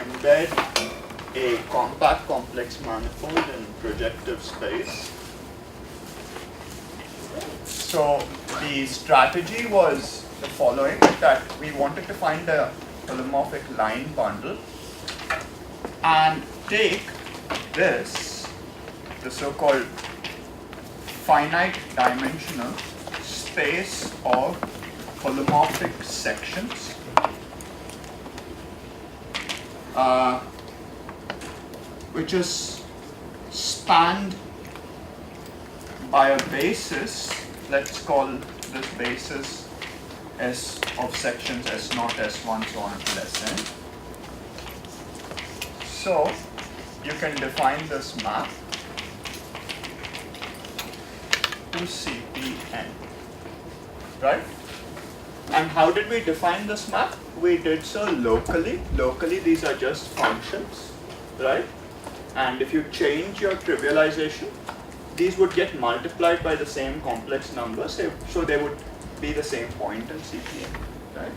embed a compact complex manifold in projective space. So the strategy was the following, that we wanted to find a holomorphic line bundle and take this, the so-called finite dimensional space of holomorphic sections which is spanned by a basis. Let's call this basis S of sections S0, S1, so on until Sn. So you can define this map to CPN, right? And how did we define this map? We did so locally. Locally, these are just functions, right? And if you change your trivialization, these would get multiplied by the same complex numbers, so they would be the same point in CPN, right?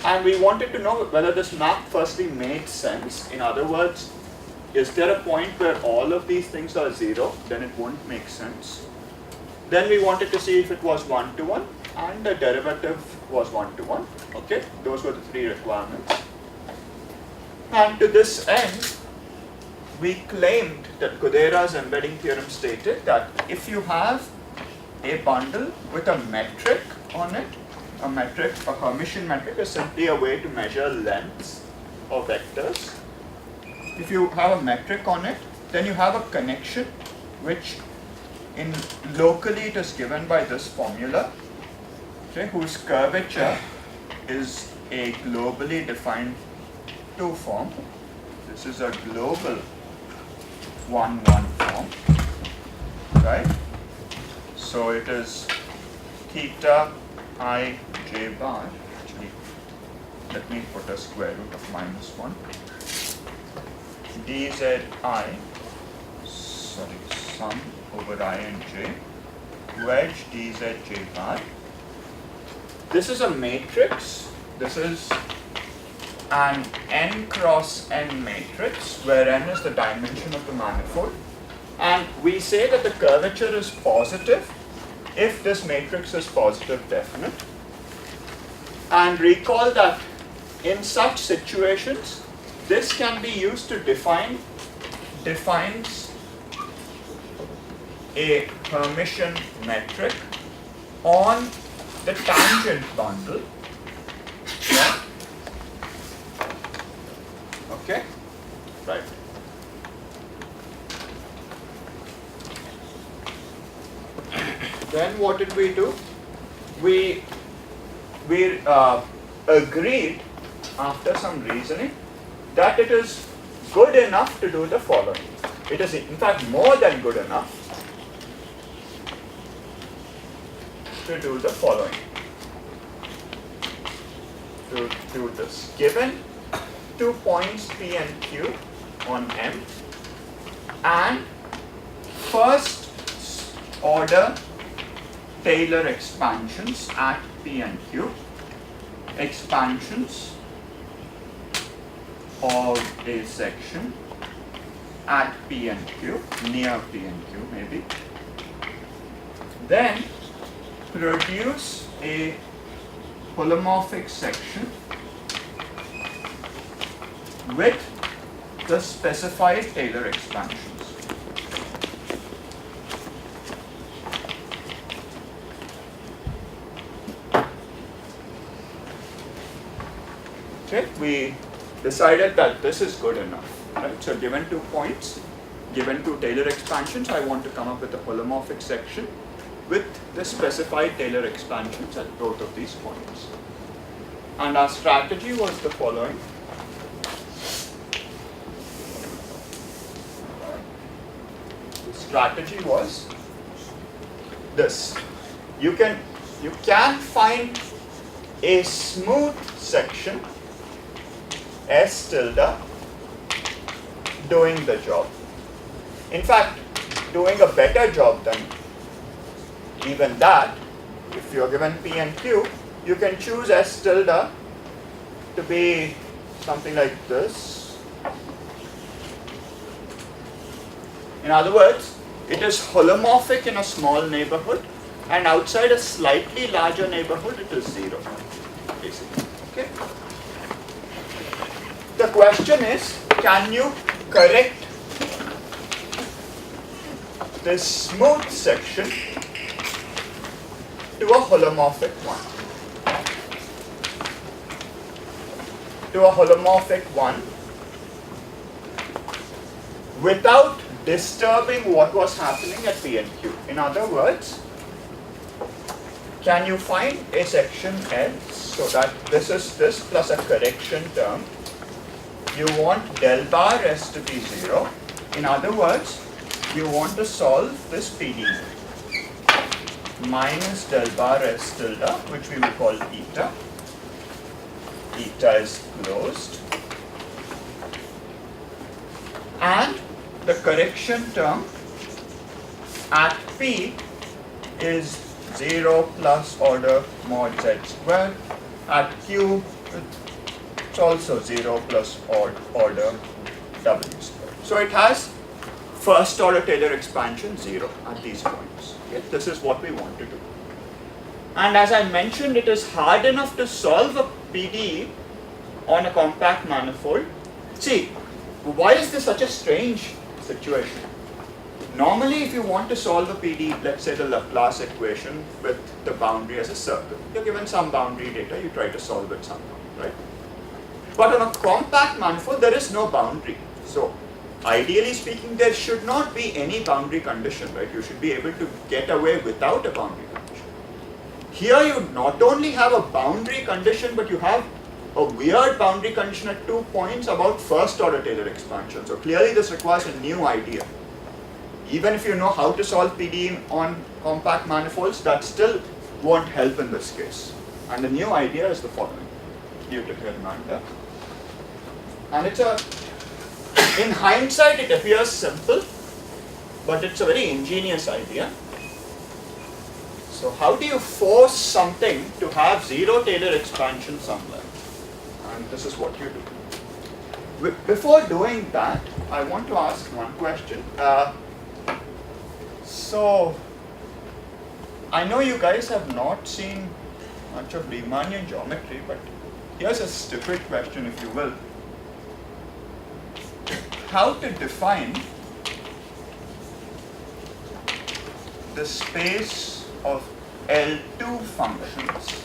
And we wanted to know whether this map firstly made sense. In other words, is there a point where all of these things are 0? Then it won't make sense. Then we wanted to see if it was 1-to-1 and the derivative was 1-to-1. Okay, those were the 3 requirements. And to this end, we claimed that Kudera's embedding theorem stated that if you have a bundle with a metric on it, a Hermitian metric is simply a way to measure lengths of vectors. If you have a metric on it, then you have a connection which locally it is given by this formula, okay, whose curvature is a globally defined 2 form. This is a global 1-1 form, right? So it is theta I j bar. Actually, let me put a square root of -1. dzi, sum over I and j, wedge dz j bar. This is a matrix. This is an n cross n matrix where n is the dimension of the manifold, and we say that the curvature is positive if this matrix is positive definite. And recall that in such situations this can be used to defines a Hermitian metric on the tangent bundle. Yeah. Okay, right. Then what did we do? We agreed after some reasoning that it is good enough to do the following. It is in fact more than good enough to do the following. To do this. Given 2 points P and Q on M and first order Taylor expansions at P and Q, expansions of a section at P and Q, near P and Q maybe, then produce a holomorphic section with the specified Taylor expansions. Okay, we decided that this is good enough, right? So given 2 points, given 2 Taylor expansions, I want to come up with a holomorphic section with the specified Taylor expansions at both of these points. And our strategy was the following. The strategy was this. You can find a smooth section S tilde doing the job. In fact, doing a better job than even that. If you're given P and Q, you can choose S tilde to be something like this. In other words, it is holomorphic in a small neighborhood, and outside a slightly larger neighborhood, it is 0, basically. Okay. The question is, can you correct this smooth section to a holomorphic one? To a holomorphic one without disturbing what was happening at P and Q. In other words, can you find a section L so that this is this plus a correction term? You want del bar S to be 0. In other words, you want to solve this PD minus del bar S tilde, which we will call eta. Eta is closed. And the correction term at P is 0 plus order mod z squared. At Q, it's also 0 plus order w squared. So it has first order Taylor expansion 0 at these points. Okay? This is what we want to do. And as I mentioned, it is hard enough to solve a PDE on a compact manifold. See, why is this such a strange situation? Normally, if you want to solve a PDE, let's say the Laplace equation with the boundary as a circle, you're given some boundary data, you try to solve it somehow, right? But on a compact manifold, there is no boundary. So, ideally speaking, there should not be any boundary condition, right? You should be able to get away without a boundary condition. Here, you not only have a boundary condition, but you have a weird boundary condition at 2 points about first order Taylor expansion. So clearly this requires a new idea. Even if you know how to solve PDE on compact manifolds, that still won't help in this case. And the new idea is the following, due to Hermander. And it's in hindsight it appears simple, but it's a very ingenious idea. So how do you force something to have 0 Taylor expansion somewhere? And this is what you do. Before doing that, I want to ask one question. So, I know you guys have not seen much of Riemannian geometry, but here's a stupid question, if you will. How to define the space of L2 functions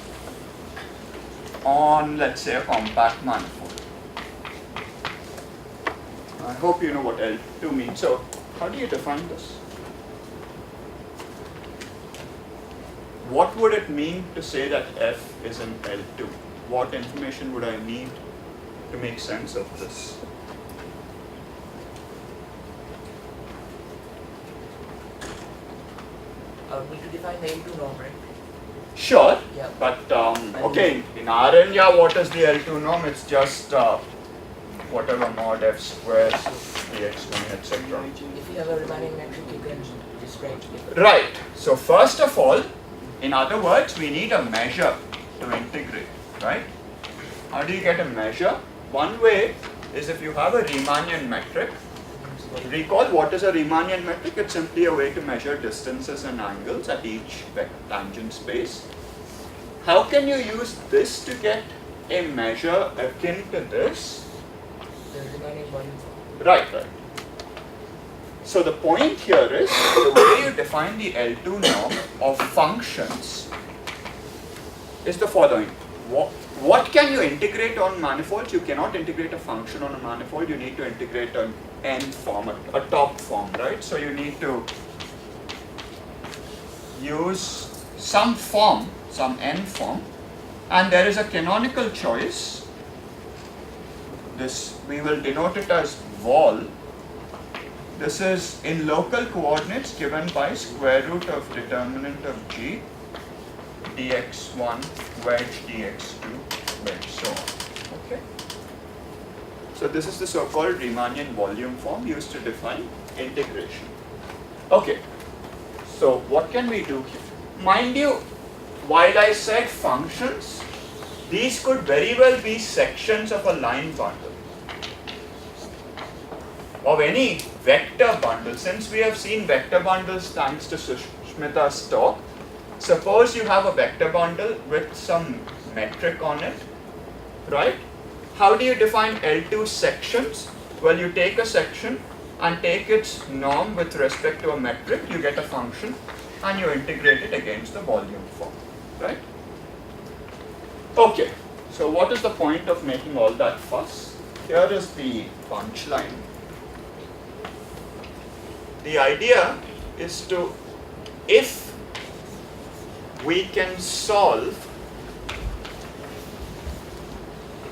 on, let's say, a compact manifold? I hope you know what L2 means. So, how do you define this? What would it mean to say that F is in L2? What information would I need to make sense of this? I would need to define the L2 norm, right? Sure, Yeah. but okay, in Rn, yeah, what is the L2 norm? It's just whatever mod f squares, dx1, etc. If you have a Riemannian metric, you can just write it. Right, so first of all, in other words, we need a measure to integrate, right? How do you get a measure? One way is if you have a Riemannian metric. Recall what is a Riemannian metric? It's simply a way to measure distances and angles at each tangent space. How can you use this to get a measure akin to this? The Riemannian volume form. Right. So the point here is, the way you define the L2 norm of functions is the following. What can you integrate on manifolds? You cannot integrate a function on a manifold. You need to integrate an n form, a top form, right? So you need to use some form, some n form, and there is a canonical choice. This, we will denote it as vol. This is in local coordinates given by square root of determinant of g, dx1, wedge dx2, wedge so on. Okay. So this is the so-called Riemannian volume form used to define integration. Okay. So what can we do here? Mind you, while I said functions, these could very well be sections of a line bundle, of any vector bundle. Since we have seen vector bundles thanks to Sushmita's talk, suppose you have a vector bundle with some metric on it, right? How do you define L2 sections? Well, you take a section and take its norm with respect to a metric, you get a function, and you integrate it against the volume form, right? Okay, so what is the point of making all that fuss? Here is the punchline. The idea is to, if we can solve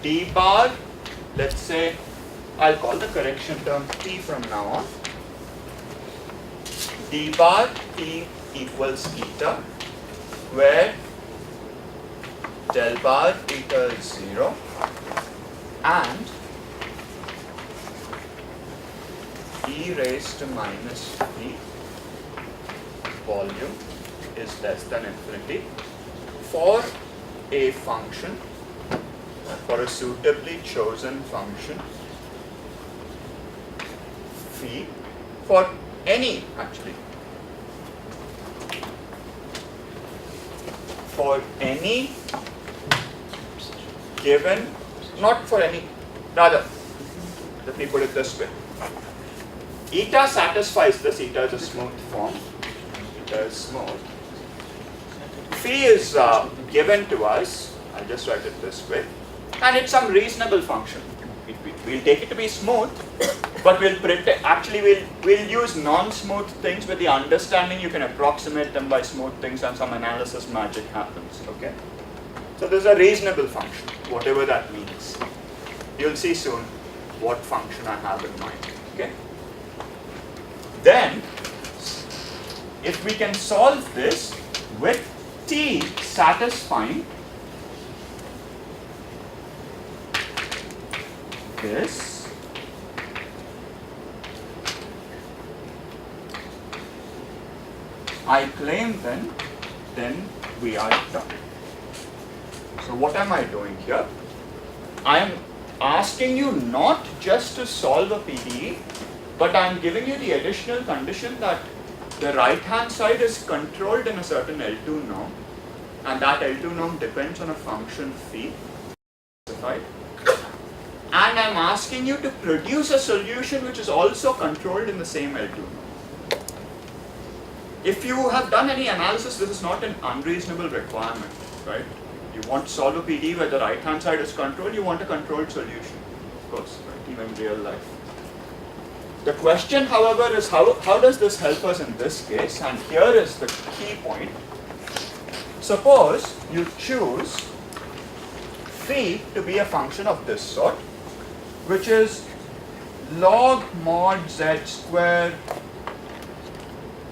d bar, let's say, I'll call the correction term t from now on, d bar t equals eta, where del bar eta is 0 and e raised to minus v volume is less than infinity for a function, for a suitably chosen function phi, for any, actually, for any given, not for any, rather, let me put it this way. Eta satisfies this, eta is a smooth form, eta is smooth. Phi is given to us, I'll just write it this way, and it's some reasonable function. We'll take it to be smooth, but we'll use non-smooth things with the understanding you can approximate them by smooth things and some analysis magic happens, okay? So this is a reasonable function, whatever that means. You'll see soon what function I have in mind, okay? Then, if we can solve this with t satisfying this, I claim then we are done. So what am I doing here? I am asking you not just to solve a PDE, but I am giving you the additional condition that the right hand side is controlled in a certain L2 norm, and that L2 norm depends on a function phi specified. And I'm asking you to produce a solution which is also controlled in the same L2 norm. If you have done any analysis, this is not an unreasonable requirement, right? You want to solve a PDE where the right hand side is controlled, you want a controlled solution, of course, right? Even in real life. The question, however, is how does this help us in this case? And here is the key point. Suppose you choose phi to be a function of this sort, which is log mod z square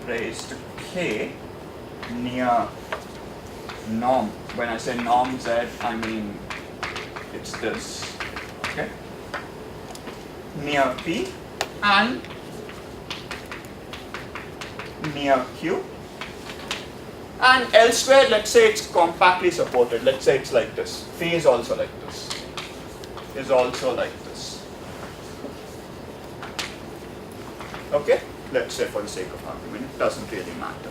raised to k near norm. When I say norm z, I mean it's this, okay? Near p and near q. And elsewhere, let's say it's compactly supported. Let's say it's like this. Phi is also like this. Is also like this. Okay? Let's say for the sake of argument, it doesn't really matter.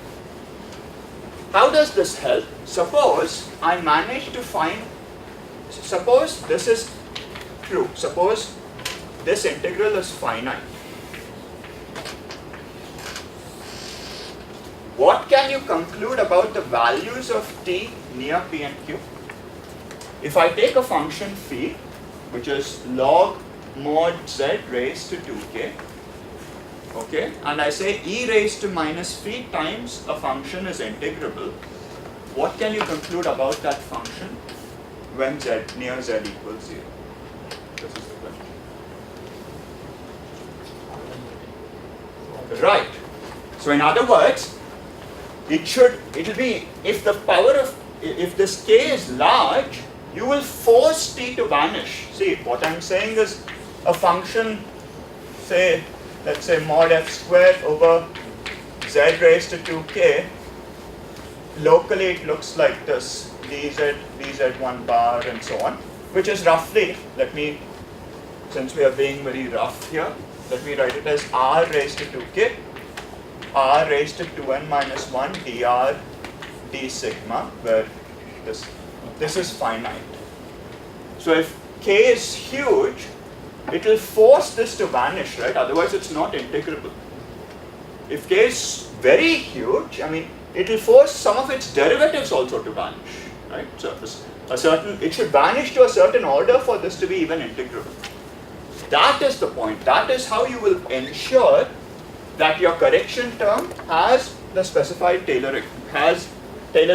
How does this help? Suppose I manage to find, suppose this is true. Suppose this integral is finite. What can you conclude about the values of t near p and q? If I take a function phi, which is log mod z raised to 2k, okay, and I say e raised to minus phi times a function is integrable, what can you conclude about that function when z near z equals 0? This is the question. Right. So in other words, it'll be, if the power of, if this k is large, you will force t to vanish. See, what I'm saying is a function, say, let's say mod f squared over z raised to 2k locally it looks like this, dz1 bar and so on, which is roughly, since we are being very rough here, let me write it as r raised to 2k, r raised to 2n minus 1 dr d sigma, where this is finite. So if k is huge, it will force this to vanish, right? Otherwise it's not integrable. If k is very huge, it will force some of its derivatives also to vanish, right? So it should vanish to a certain order for this to be even integrable. That is the point. That is how you will ensure that your correction term has the specified Taylor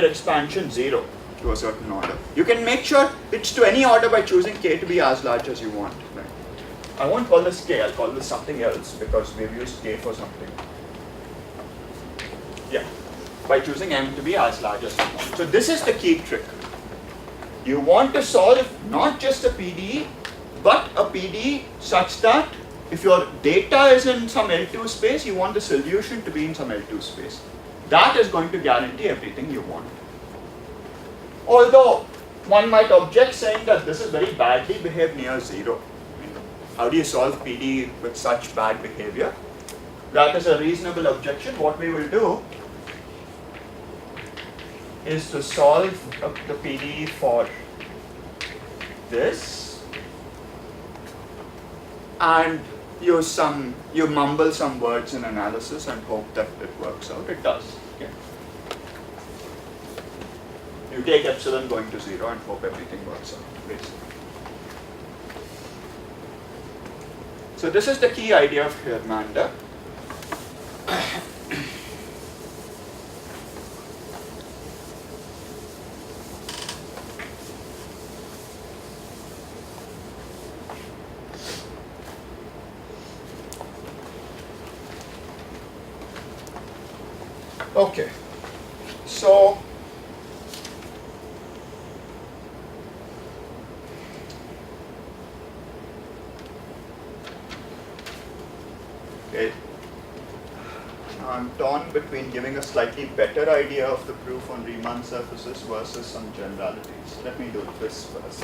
expansion 0 to a certain order. You can make sure it's to any order by choosing k to be as large as you want. Right? I won't call this k, I'll call this something else because we've used k for something. Yeah, by choosing m to be as large as you want. So this is the key trick. You want to solve not just a PDE, but a PDE such that if your data is in some L2 space, you want the solution to be in some L2 space. That is going to guarantee everything you want. Although one might object saying that this is very badly behaved near 0. How do you solve PDE with such bad behavior? That is a reasonable objection. What we will do is to solve the PDE for this and you mumble some words in analysis and hope that it works out. It does. Okay. You take epsilon going to 0 and hope everything works out, basically. So this is the key idea of Hermander. Okay, so I'm torn between giving a slightly better idea of the proof on Riemann surfaces versus some generalities. Let me do this first.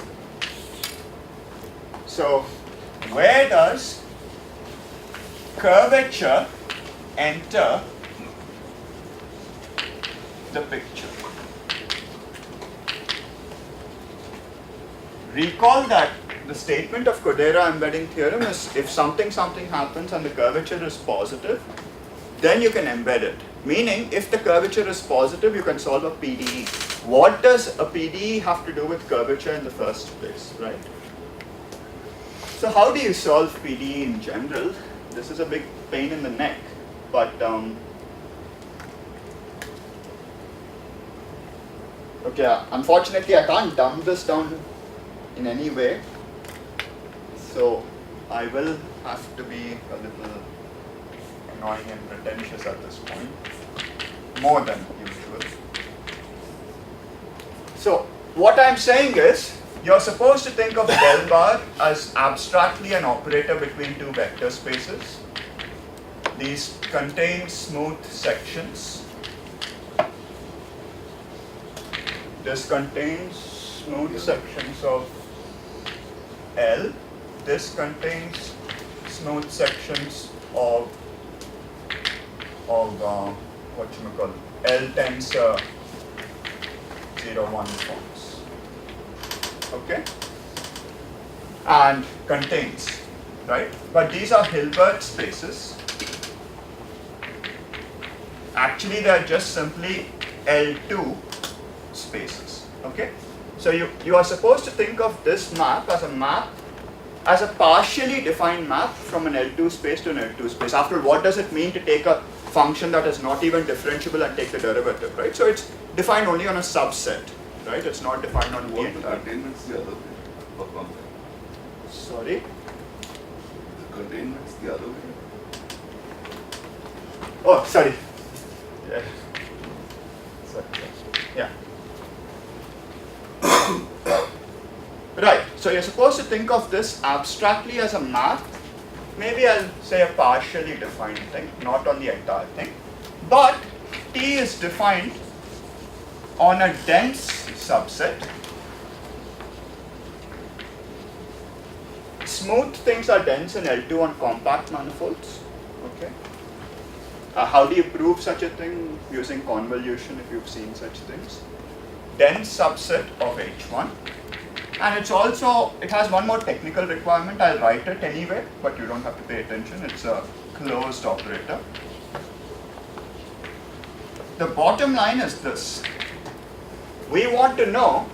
So, where does curvature enter the picture? Recall that the statement of Codera embedding theorem is if something happens and the curvature is positive, then you can embed it. Meaning, if the curvature is positive, you can solve a PDE. What does a PDE have to do with curvature in the first place, right? So how do you solve PDE in general? This is a big pain in the neck, but okay, unfortunately I can't dumb this down in any way, so I will have to be a little annoying and pretentious at this point, more than usual. So what I'm saying is, you're supposed to think of del bar as abstractly an operator between two vector spaces. These contain smooth sections. This contains smooth sections of L. This contains smooth sections of L tensor 0, 1 forms. Okay? And contains, right? But these are Hilbert spaces. Actually, they are just simply L2 spaces. Okay? So you are supposed to think of this map as a partially defined map from an L2 space to an L2 space. After all, what does it mean to take a function that is not even differentiable and take the derivative, right? So it's defined only on a subset, right? It's not defined on the entire. The containment's the other way of one. Sorry? The containment's the other way. Oh, sorry. Yeah. Sorry. Yeah. Right, so you're supposed to think of this abstractly as a map. Maybe I'll say a partially defined thing, not on the entire thing. But T is defined on a dense subset, smooth things are dense in L2 on compact manifolds. Okay. How do you prove such a thing? Using convolution, if you've seen such things. Dense subset of H1. And it's also, it has one more technical requirement. I'll write it anyway, but you don't have to pay attention. It's a closed operator. The bottom line is this. We want to know,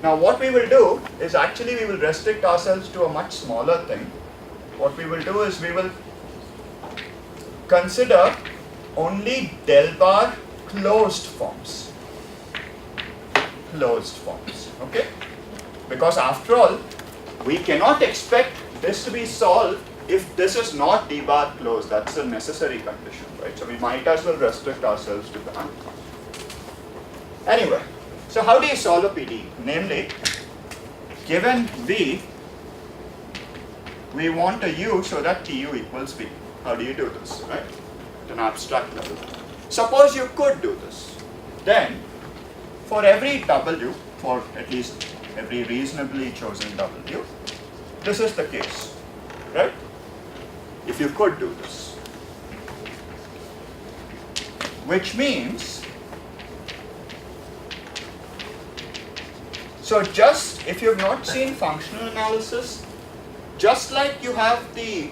now what we will do is actually we will restrict ourselves to a much smaller thing. What we will do is we will consider only del bar closed forms. Closed forms, okay? Because after all, we cannot expect this to be solved if this is not d bar closed. That's a necessary condition, right? So we might as well restrict ourselves to that. Anyway, so how do you solve a PDE? Namely, given V, we want a U so that TU equals V. How do you do this, right? At an abstract level. Suppose you could do this. Then, for every W, for at least every reasonably chosen W, this is the case, right? If you could do this. Which means, so just, if you have not seen functional analysis, just like you have the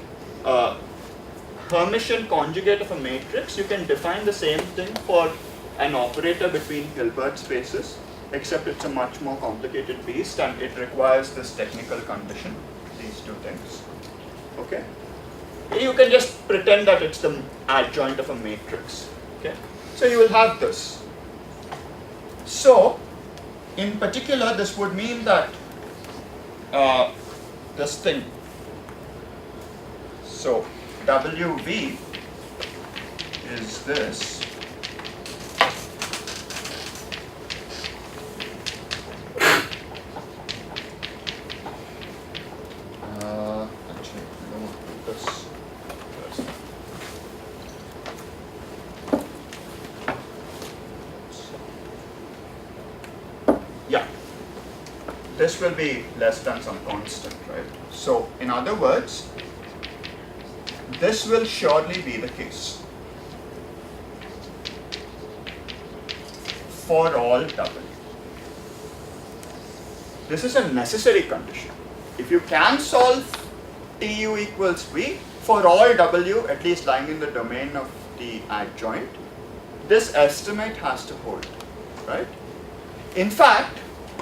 Hermitian conjugate of a matrix, you can define the same thing for an operator between Hilbert spaces, except it's a much more complicated beast and it requires this technical condition, these two things. Okay? You can just pretend that it's the adjoint of a matrix. Okay? So you will have this. So, in particular, this would mean that this thing. So, WV is this. Actually, I don't want to do this first. Yeah. This will be less than some constant, right? So, in other words, this will surely be the case for all W. This is a necessary condition. If you can solve TU equals V for all W, at least lying in the domain of the adjoint, this estimate has to hold, right? In fact,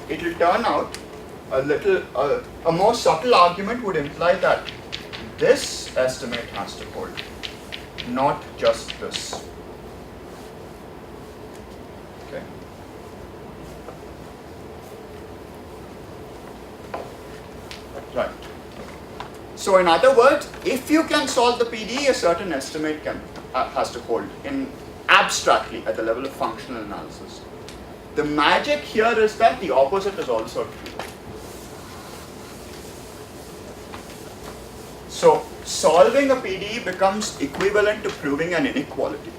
it will turn out a more subtle argument would imply that this estimate has to hold, not just this. Okay. Right. So in other words, if you can solve the PDE, a certain estimate has to hold in abstractly at the level of functional analysis. The magic here is that the opposite is also true. So solving a PDE becomes equivalent to proving an inequality.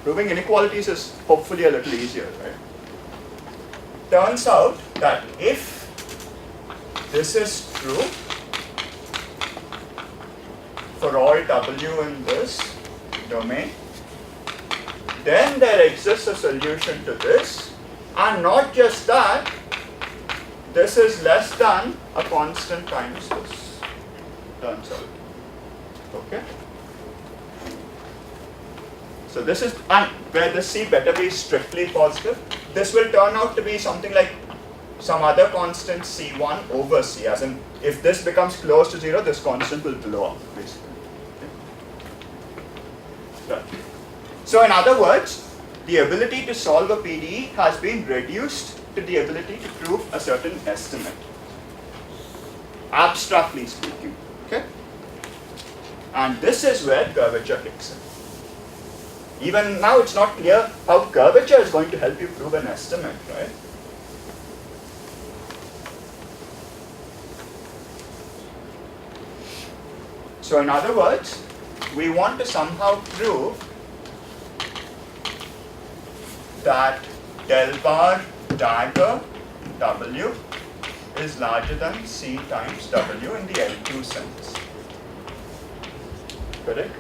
Proving inequalities is hopefully a little easier, right? Turns out that if this is true for all W in this domain, then there exists a solution to this, and not just that, this is less than a constant times this, turns out. Okay? So this is, and where the C better be strictly positive, this will turn out to be something like some other constant C1 over C, as in if this becomes close to 0, this constant will blow up, basically. Okay? Right. So in other words, the ability to solve a PDE has been reduced to the ability to prove a certain estimate, abstractly speaking. Okay? And this is where curvature kicks in. Even now it's not clear how curvature is going to help you prove an estimate, right? So in other words, we want to somehow prove that del bar dagger W is larger than C times W in the L2 sense. Correct?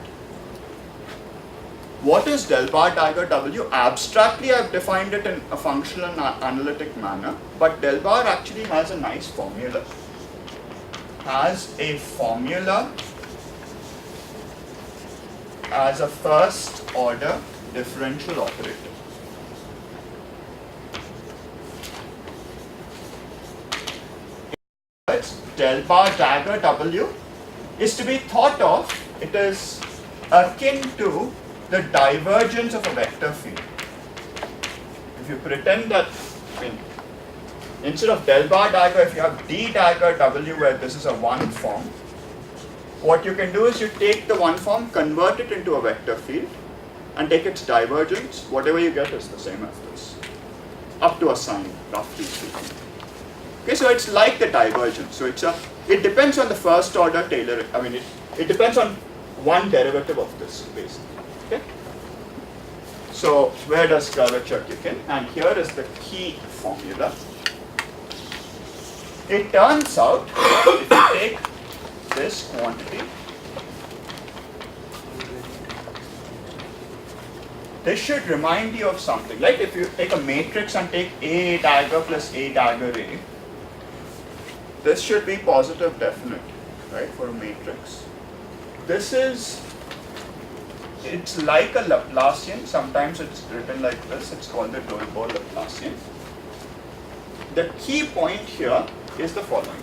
What is del bar dagger W? Abstractly, I've defined it in a functional and analytic manner, but del bar actually has a nice formula. Has a formula as a first order differential operator. Del bar dagger W is to be thought of, it is akin to the divergence of a vector field. If you pretend that, instead of del bar dagger, if you have d dagger W where this is a one form, what you can do is you take the one form, convert it into a vector field, and take its divergence, whatever you get is the same as this, up to a sign, roughly speaking. Okay, so it's like the divergence. So it depends on the first order Taylor, it depends on one derivative of this, basically. Okay? So where does curvature kick in? And here is the key formula. It turns out, if you take this quantity, this should remind you of something. Like if you take a matrix and take A dagger plus A dagger A, this should be positive definite, right, for a matrix. This is, it's like a Laplacian. Sometimes it's written like this. It's called the Dolbeault Laplacian. The key point here is the following.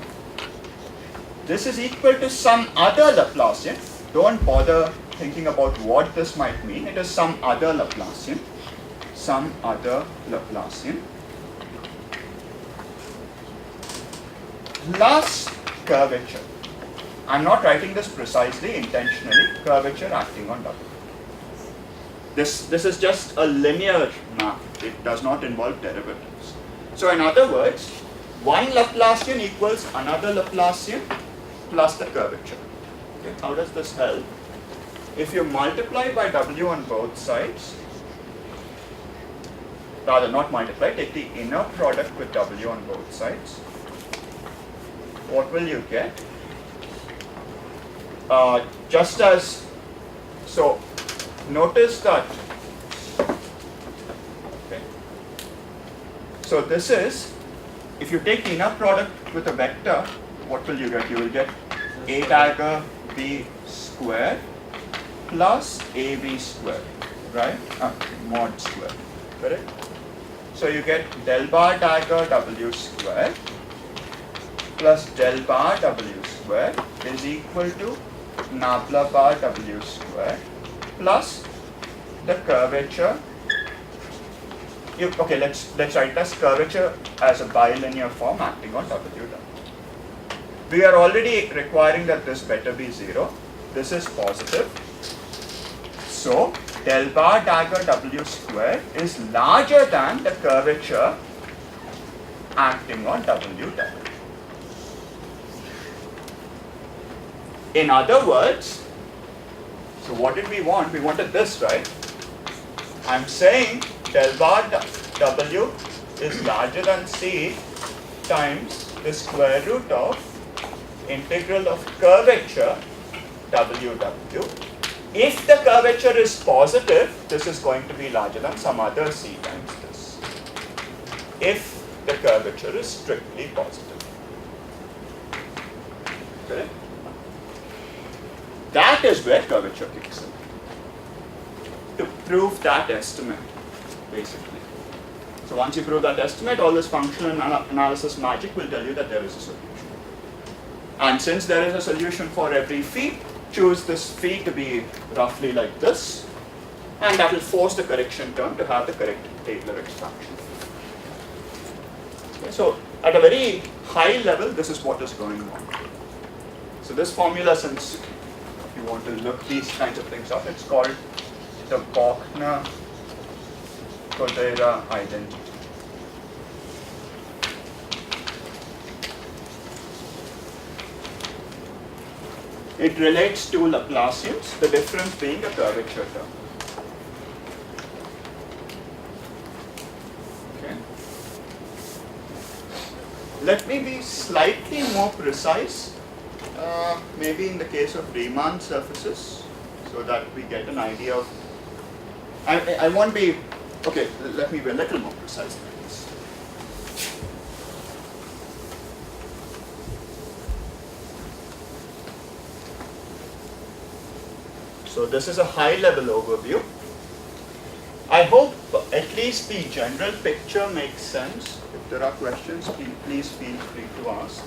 This is equal to some other Laplacian. Don't bother thinking about what this might mean. It is some other Laplacian. Some other Laplacian. Plus curvature. I'm not writing this precisely, intentionally. Curvature acting on W. This is just a linear map. It does not involve derivatives. So in other words, one Laplacian equals another Laplacian plus the curvature. Okay, how does this help? If you multiply by W on both sides, rather not multiply, take the inner product with W on both sides, what will you get? Just as, so notice that, okay. So this is, if you take the inner product with a vector, what will you get? You will get A dagger B squared plus AB squared, right? Mod squared, correct? So you get del bar dagger W squared plus del bar W squared is equal to nabla bar W squared plus the curvature. Okay, let's write as curvature as a bilinear form acting on W. We are already requiring that this better be 0. This is positive. So del bar dagger W squared is larger than the curvature acting on W dagger. In other words, so what did we want? We wanted this, right? I'm saying del bar W is larger than C times the square root of integral of curvature WW. If the curvature is positive, this is going to be larger than some other C times this. If the curvature is strictly positive. Correct? That is where curvature kicks in. To prove that estimate, basically. So once you prove that estimate, all this functional analysis magic will tell you that there is a solution. And since there is a solution for every phi, choose this phi to be roughly like this, and that will force the correction term to have the correct Taylor extraction. Okay, so at a very high level, this is what is going on. So this formula, since you want to look these kinds of things up, it's called the Bochner-Kodera identity. It relates to Laplacians, the difference being a curvature term. Let me be slightly more precise, maybe in the case of Riemann surfaces, so that we get an idea of, I won't be, okay, let me be a little more precise than this. So this is a high level overview. I hope at least the general picture makes sense. If there are questions, please feel free to ask.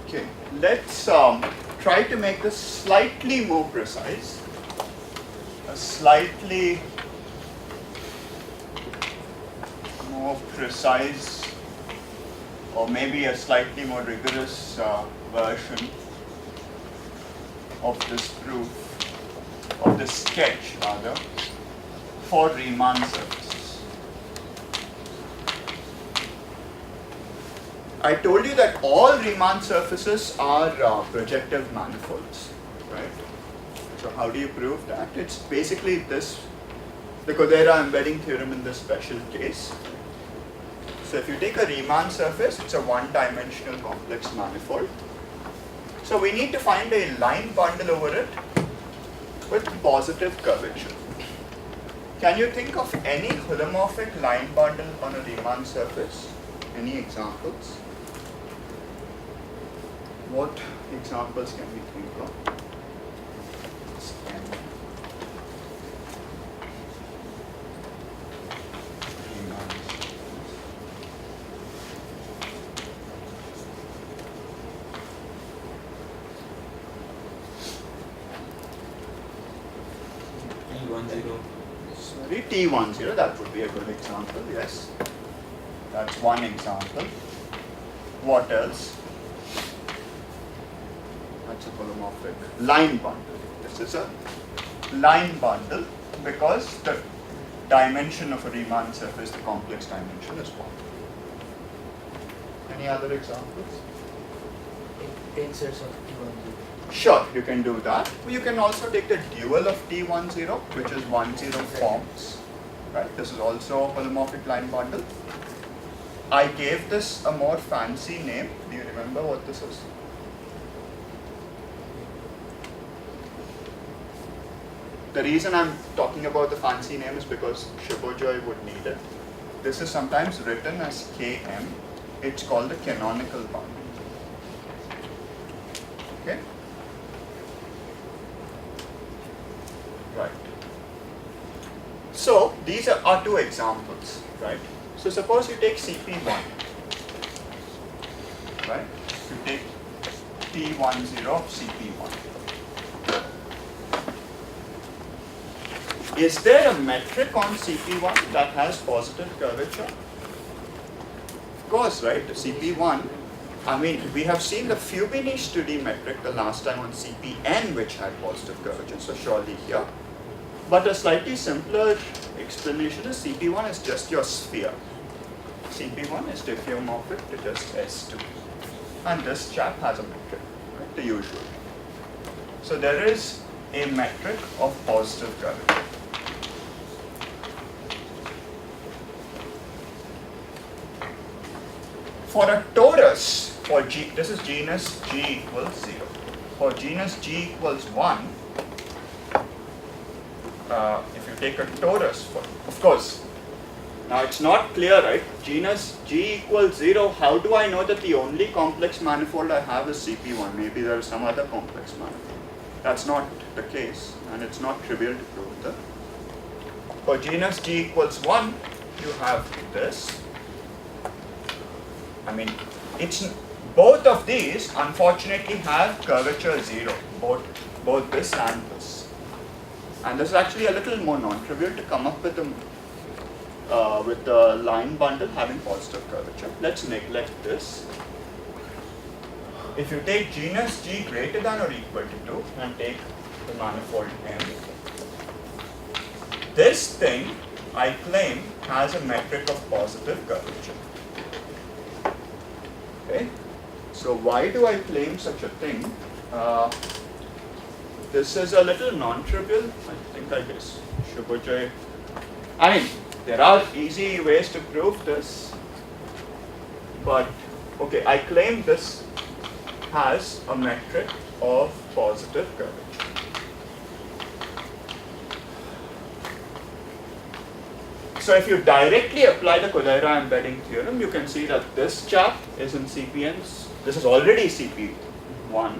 Okay, let's try to make this slightly more precise, a slightly more precise, or maybe a slightly more rigorous version of this proof, of this sketch rather, for Riemann surfaces. I told you that all Riemann surfaces are projective manifolds, right? So how do you prove that? It's basically this, the Codera embedding theorem in this special case. So if you take a Riemann surface, it's a one-dimensional complex manifold. So we need to find a line bundle over it with positive curvature. Can you think of any holomorphic line bundle on a Riemann surface? Any examples? What examples can we think of? T10. Sorry, T10, that would be a good example, yes. That's one example. What else? That's a holomorphic line bundle. This is a line bundle because the dimension of a Riemann surface, the complex dimension, is 1. Any other examples? Tensors of T10. Sure, you can do that. You can also take the dual of T10, which is 10 forms. Right? This is also a holomorphic line bundle. I gave this a more fancy name. Do you remember what this is? The reason I'm talking about the fancy name is because Shibojoy would need it. This is sometimes written as Km. It's called the canonical bundle. Okay? Right. So these are two examples, right? So suppose you take CP1, right? You take T10 of CP1. Is there a metric on CP1 that has positive curvature? Of course, right? The CP1, I mean, we have seen the Fubini-Studi metric the last time on CPN, which had positive curvature, so surely here. But a slightly simpler explanation is CP1 is just your sphere. CP1 is diffeomorphic to just S2. And this chap has a metric, right? The usual. So there is a metric of positive curvature. For a torus, for G, this is genus G equals 0. For genus G equals 1, if you take a torus, of course, now it's not clear, right? Genus G equals 0, how do I know that the only complex manifold I have is CP1? Maybe there is some other complex manifold. That's not the case, and it's not trivial to prove that. For genus G equals 1, you have this. I mean, it's both of these unfortunately have curvature 0, both this and this. And this is actually a little more non-trivial to come up with the line bundle having positive curvature. Let's neglect this. If you take genus G greater than or equal to 2 and take the manifold M, this thing I claim has a metric of positive curvature. Okay, so why do I claim such a thing? This is a little non-trivial. I guess Shubhajay. I mean, there are easy ways to prove this, but okay, I claim this has a metric of positive curvature. So if you directly apply the Kodaira embedding theorem, you can see that this chap is in CPNs. This is already CP1.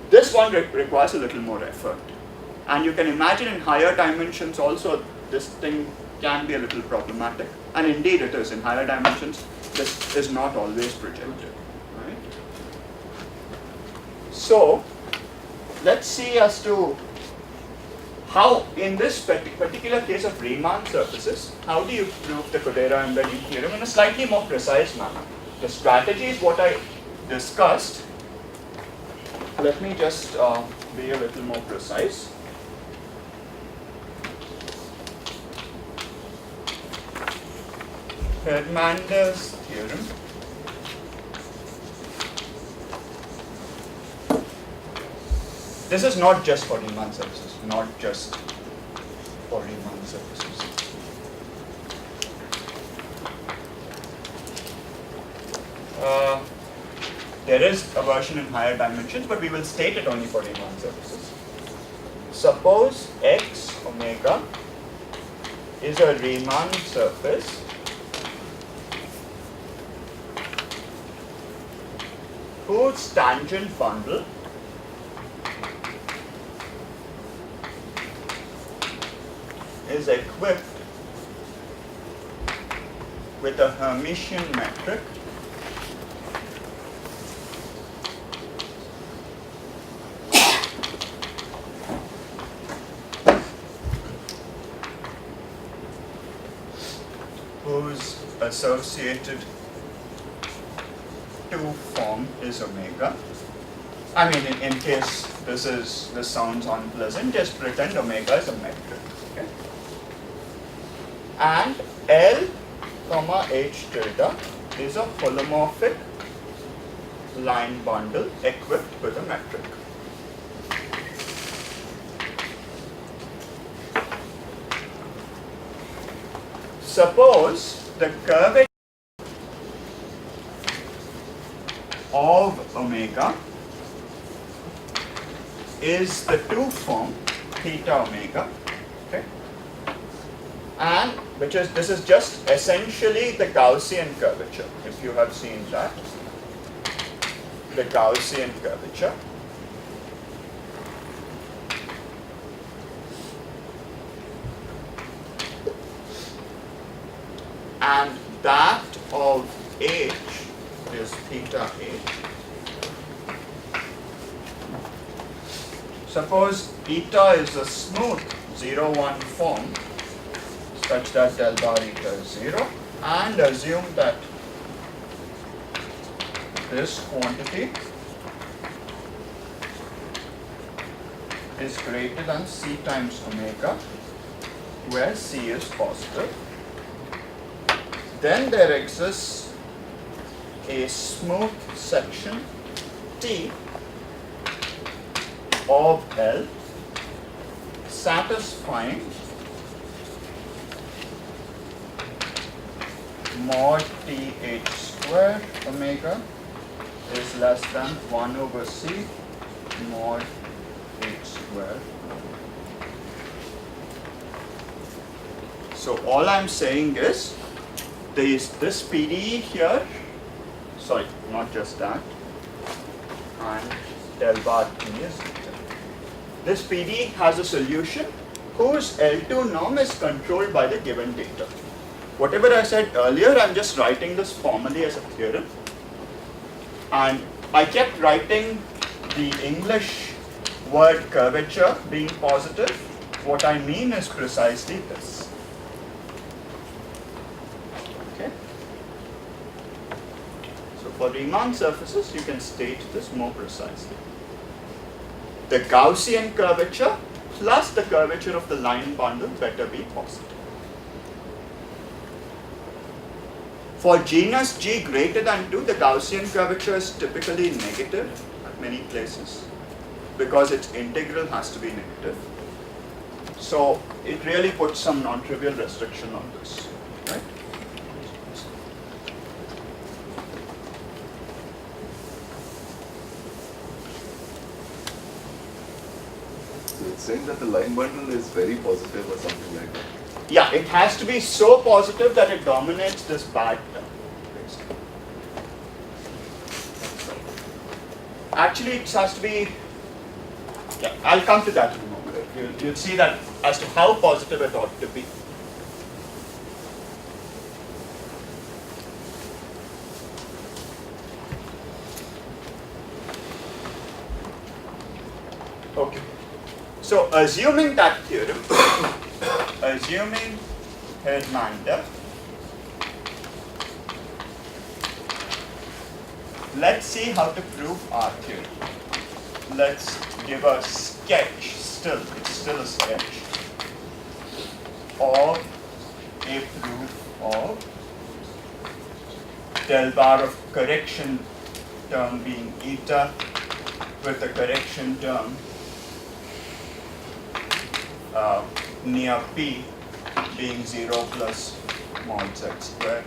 This one requires a little more effort. And you can imagine in higher dimensions also, this thing can be a little problematic. And indeed it is. In higher dimensions, this is not always projected. Right? So, let's see as to how, in this particular case of Riemann surfaces, how do you prove the Kodaira embedding theorem in a slightly more precise manner? The strategy is what I discussed. Let me just be a little more precise. Herdman's theorem. This is not just for Riemann surfaces, not just for Riemann surfaces. There is a version in higher dimensions, but we will state it only for Riemann surfaces. Suppose x omega is a Riemann surface whose tangent bundle is equipped with a Hermitian metric whose associated 2 form is omega. I mean, in case this sounds unpleasant, just pretend omega is a metric. Okay? And L comma H tilde is a holomorphic line bundle equipped with a metric. Suppose the curvature of omega is the 2 form theta omega, okay? And this is just essentially the Gaussian curvature, if you have seen that, the Gaussian curvature. And that of H is theta H. Suppose eta is a smooth 0-1 form such that del bar eta is 0, and assume that this quantity is greater than C times omega, where C is positive. Then there exists a smooth section T of L satisfying mod TH square omega is less than 1 over C mod H square. So all I'm saying is this PDE here, sorry, not just that, and del bar T is theta. This PDE has a solution whose L2 norm is controlled by the given data. whatever I said earlier, I'm just writing this formally as a theorem. And I kept writing the English word curvature being positive. What I mean is precisely this. Okay. So for Riemann surfaces, you can state this more precisely. The Gaussian curvature plus the curvature of the line bundle better be positive. For genus G greater than 2, the Gaussian curvature is typically negative at many places because its integral has to be negative. So it really puts some non-trivial restriction on this, right? So it's saying that the line bundle is very positive or something like that. Yeah, it has to be so positive that it dominates this bad term. Basically. Actually, it has to be. Yeah, I'll come to that in a moment. You'll see that as to how positive it ought to be. Okay. So, assuming that theorem, assuming Hernandez, let's see how to prove our theorem. Let's give a sketch, it's still a sketch, of a proof of del bar of correction term being eta with the correction term near P being 0 plus mod z square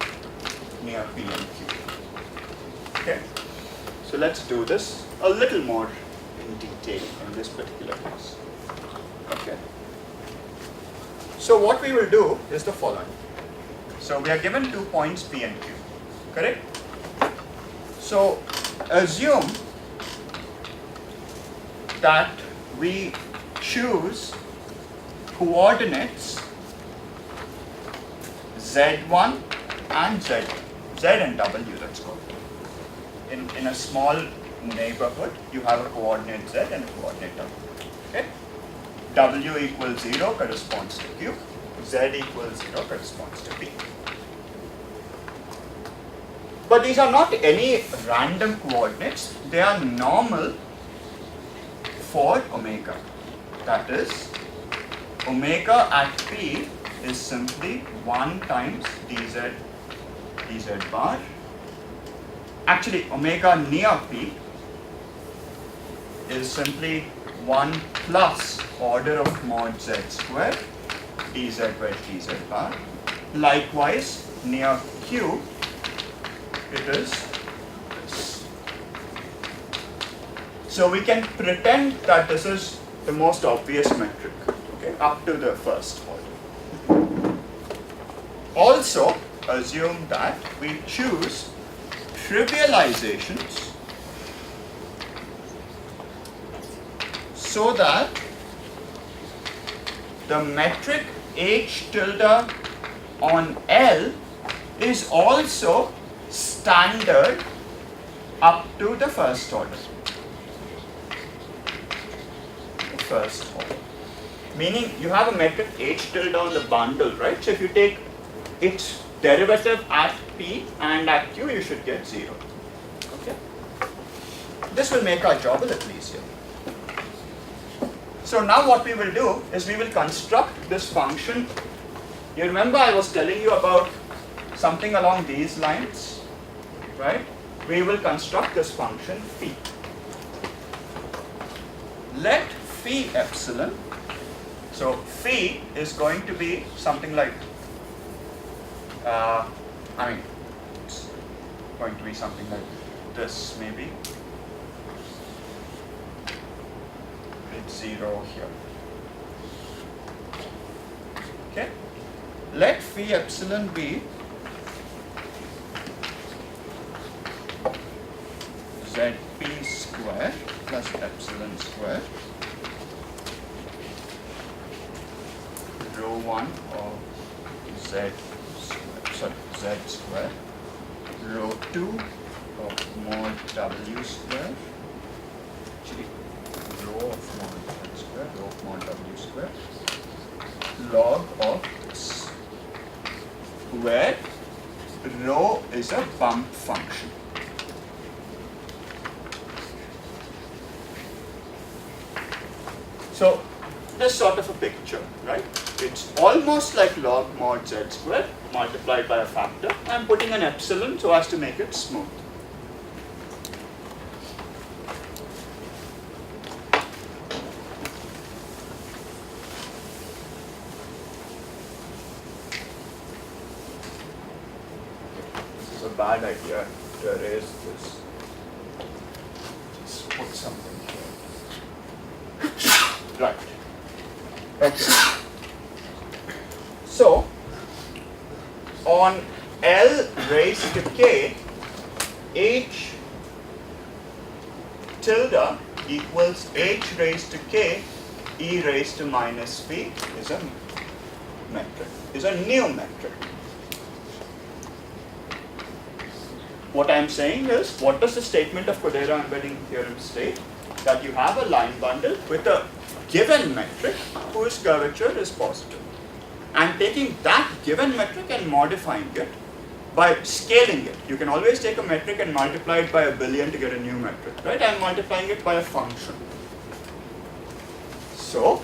near P and Q. Okay, so let's do this a little more in detail in this particular case. Okay, so what we will do is the following. So we are given 2 points P and Q, correct? So assume that we choose coordinates Z1 and Z and W, let's call it. In a small neighborhood, you have a coordinate Z and a coordinate W. Okay? W equals 0 corresponds to Q, Z equals 0 corresponds to P. But these are not any random coordinates, they are normal for omega. That is, omega at P is simply 1 times dz bar. Actually, omega near P is simply 1 plus order of mod z square dz by dz bar. Likewise, near Q, it is this. So we can pretend that this is the most obvious metric, okay, up to the first order. Also, assume that we choose trivializations so that the metric H tilde on L is also standard up to the first order. First order. Meaning you have a metric H tilde on the bundle, right? So if you take its derivative at P and at Q, you should get 0. Okay? This will make our job a little easier. So now what we will do is we will construct this function. You remember I was telling you about something along these lines, right? We will construct this function phi. Let phi epsilon, so phi is going to be something like, it's going to be something like this maybe. It's 0 here. Okay? Let phi epsilon be zp square plus epsilon square rho 1 of z square. z square rho 2 of mod w square, actually rho of mod z square, rho of mod w square, log of this, where rho is a bump function. So this sort of a picture, right? It's almost like log mod z squared multiplied by a factor. I'm putting an epsilon so as to make it smooth. This is a bad idea to erase this. Just put something here. Right. Okay. So, on L raised to K, H tilde equals H raised to K E raised to minus V is a metric, is a new metric. What I am saying is, what does the statement of Codera embedding theorem state? That you have a line bundle with a given metric whose curvature is positive. And taking that given metric and modifying it by scaling it. You can always take a metric and multiply it by 1,000,000,000 to get a new metric, right? I'm multiplying it by a function. So,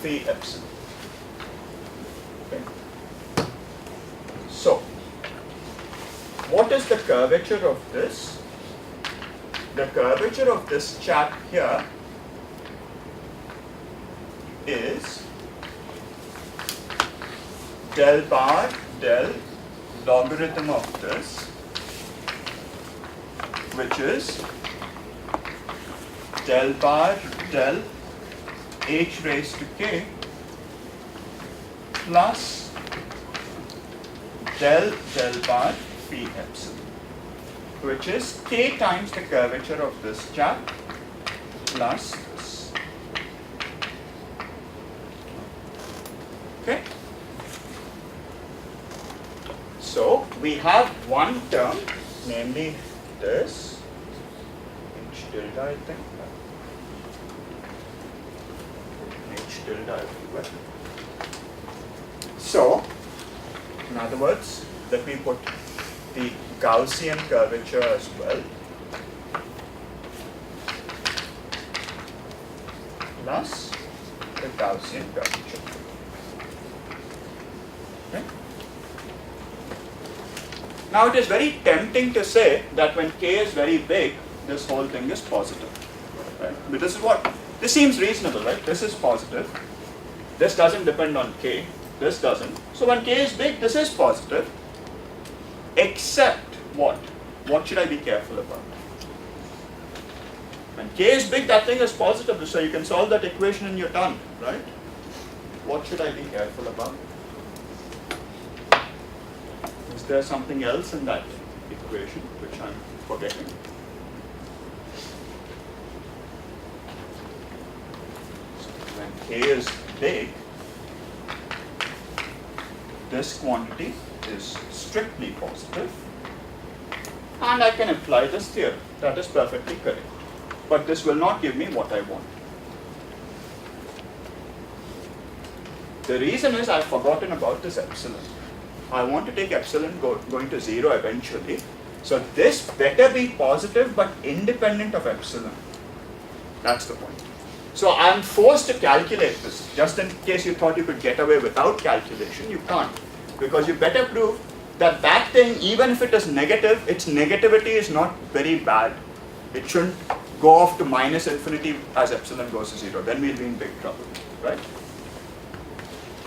phi epsilon. Okay. So, what is the curvature of this? The curvature of this chap here is del bar del logarithm of this, which is del bar del h raised to k plus del bar phi epsilon, which is k times the curvature of this chap plus this. Okay? So we have one term, namely this, h tilde I think, h tilde everywhere. So, in other words, let me put the Gaussian curvature as well, plus the Gaussian curvature. Okay? Now it is very tempting to say that when k is very big, this whole thing is positive. Right? But this seems reasonable, right? This is positive. This doesn't depend on k. This doesn't. So when k is big, this is positive. Except what? What should I be careful about? When k is big, that thing is positive, so you can solve that equation and you're done, right? What should I be careful about? Is there something else in that equation which I'm forgetting? So when k is big, this quantity is strictly positive, and I can apply this theorem. That is perfectly correct. But this will not give me what I want. The reason is I've forgotten about this epsilon. I want to take epsilon going to 0 eventually. So this better be positive but independent of epsilon. That's the point. So I'm forced to calculate this. Just in case you thought you could get away without calculation, you can't. Because you better prove that that thing, even if it is negative, its negativity is not very bad. It shouldn't go off to minus infinity as epsilon goes to 0. Then we'll be in big trouble, right?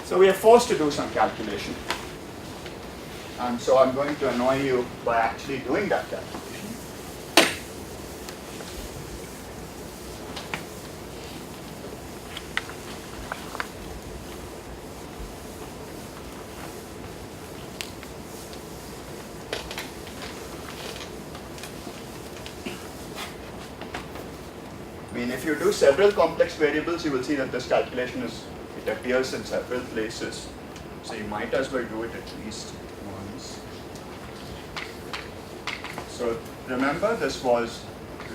So we are forced to do some calculation. And so I'm going to annoy you by actually doing that calculation. I mean, if you do several complex variables, you will see that this calculation it appears in several places. So you might as well do it at least once. So remember, this was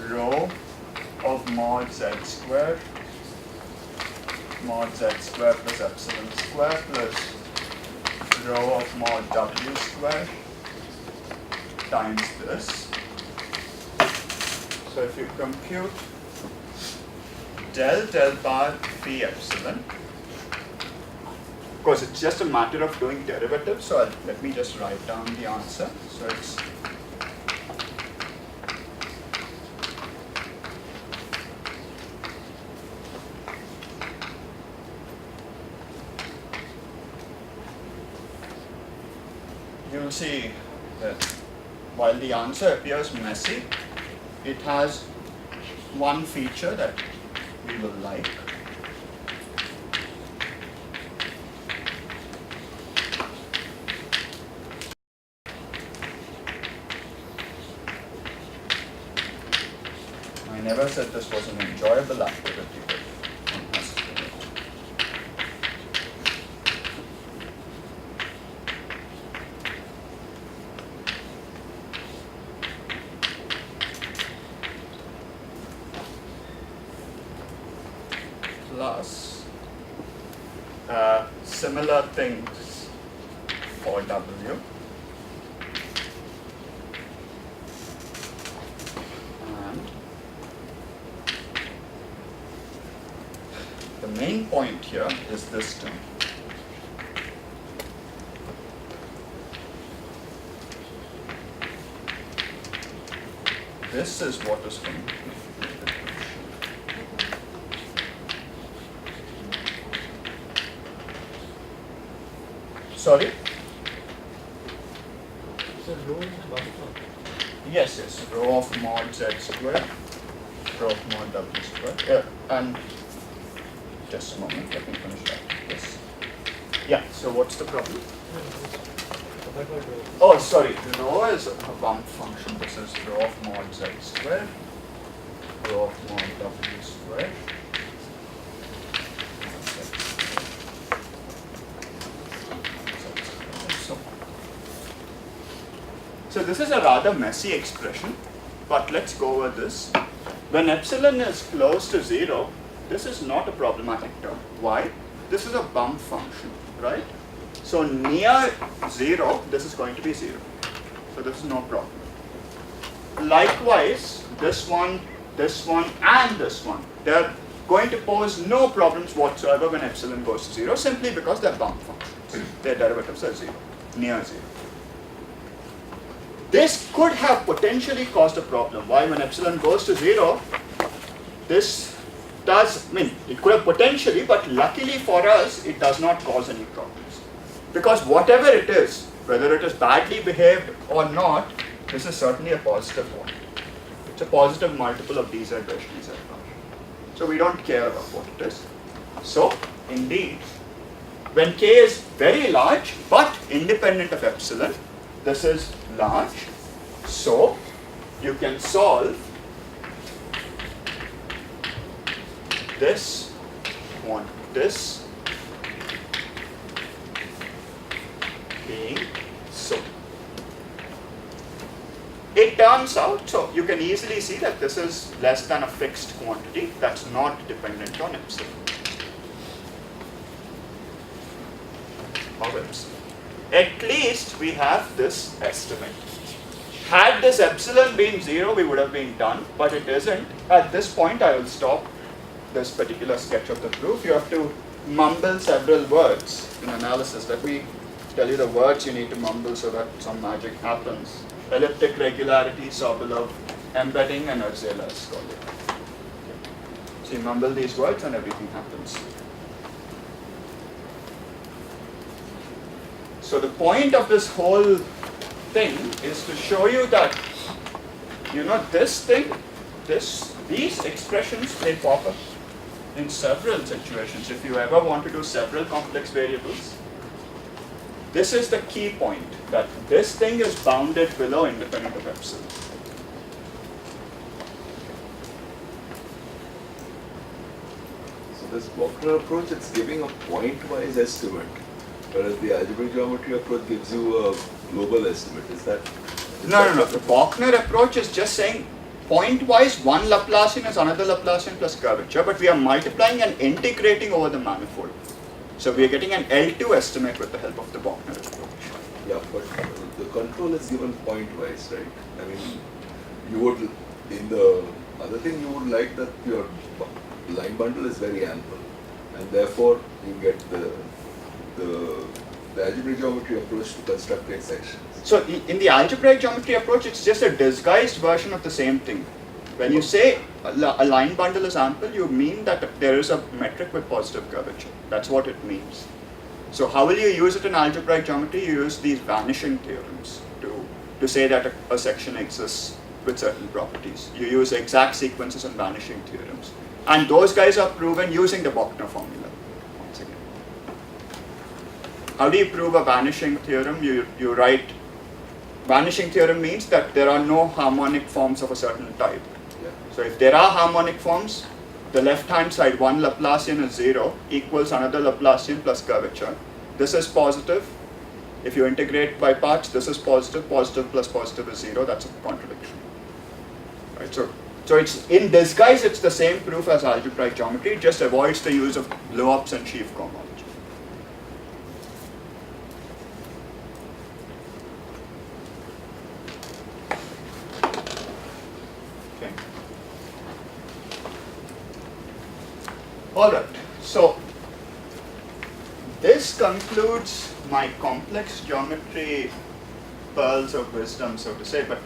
rho of mod z square plus epsilon square plus rho of mod w square times this. So if you compute del bar phi epsilon, of course it's just a matter of doing derivatives, so let me just write down the answer. So it's you'll see that while the answer appears messy, it has one feature that we will like. I never said this was an enjoyable activity, but one has to do it. Plus similar things for W. And the main point here is this term. This is what is going to be. Sorry? So rho is a bump function. Yes, rho of mod z square, rho of mod w square. Yeah, and just a moment, let me finish that. Yes. Yeah, so what's the problem? What about rho? Oh, sorry, rho is a bump function. This is rho of mod z square, rho of mod w square. So this is a rather messy expression, but let's go over this. When epsilon is close to 0, this is not a problematic term. Why? This is a bump function, right? So near 0, this is going to be 0. So this is no problem. Likewise, this one, and this one, they're going to pose no problems whatsoever when epsilon goes to 0, simply because they're bump functions. Their derivatives are 0, near 0. This could have potentially caused a problem. Why? When epsilon goes to 0, this does, it could have potentially, but luckily for us, it does not cause any problems. Because whatever it is, whether it is badly behaved or not, this is certainly a positive point. It's a positive multiple of dz dash dz bar. So we don't care about what it is. So, indeed, when k is very large, but independent of epsilon, this is large, so you can solve this one, this being so. It turns out, so you can easily see that this is less than a fixed quantity that's not dependent on epsilon. Of epsilon. At least we have this estimate. Had this epsilon been 0, we would have been done, but it isn't. At this point, I will stop this particular sketch of the proof. You have to mumble several words in analysis. Let me tell you the words you need to mumble so that some magic happens. Elliptic regularity, Sobolev, embedding, and Urzela is called it. So you mumble these words and everything happens. So the point of this whole thing is to show you that, this thing, these expressions, they pop up in several situations. If you ever want to do several complex variables, this is the key point, that this thing is bounded below independent of epsilon. So this Walker approach, it's giving a point-wise estimate. Whereas the algebraic geometry approach gives you a global estimate. Is that? No. The Bochner approach is just saying point-wise one Laplacian is another Laplacian plus curvature, but we are multiplying and integrating over the manifold. So we are getting an L2 estimate with the help of the Bochner approach. Yeah, but the control is given point-wise, right? I mean, you would, in the other thing, you would like that your line bundle is very ample, and therefore you get the algebraic geometry approach to constructing sections. So in the algebraic geometry approach, it's just a disguised version of the same thing. When you say a line bundle is ample, you mean that there is a metric with positive curvature. That's what it means. So how will you use it in algebraic geometry? You use these vanishing theorems to say that a section exists with certain properties. You use exact sequences and vanishing theorems. And those guys are proven using the Bochner formula, once again. How do you prove a vanishing theorem? You write, vanishing theorem means that there are no harmonic forms of a certain type. Yeah. So if there are harmonic forms, the left-hand side, one Laplacian is 0 equals another Laplacian plus curvature. This is positive. If you integrate by parts, this is positive. Positive plus positive is 0. That's a contradiction. Right? So it's in disguise, it's the same proof as algebraic geometry. It just avoids the use of blow-ups and sheaf cohomology. Okay. All right. So this concludes my complex geometry pearls of wisdom, so to say. But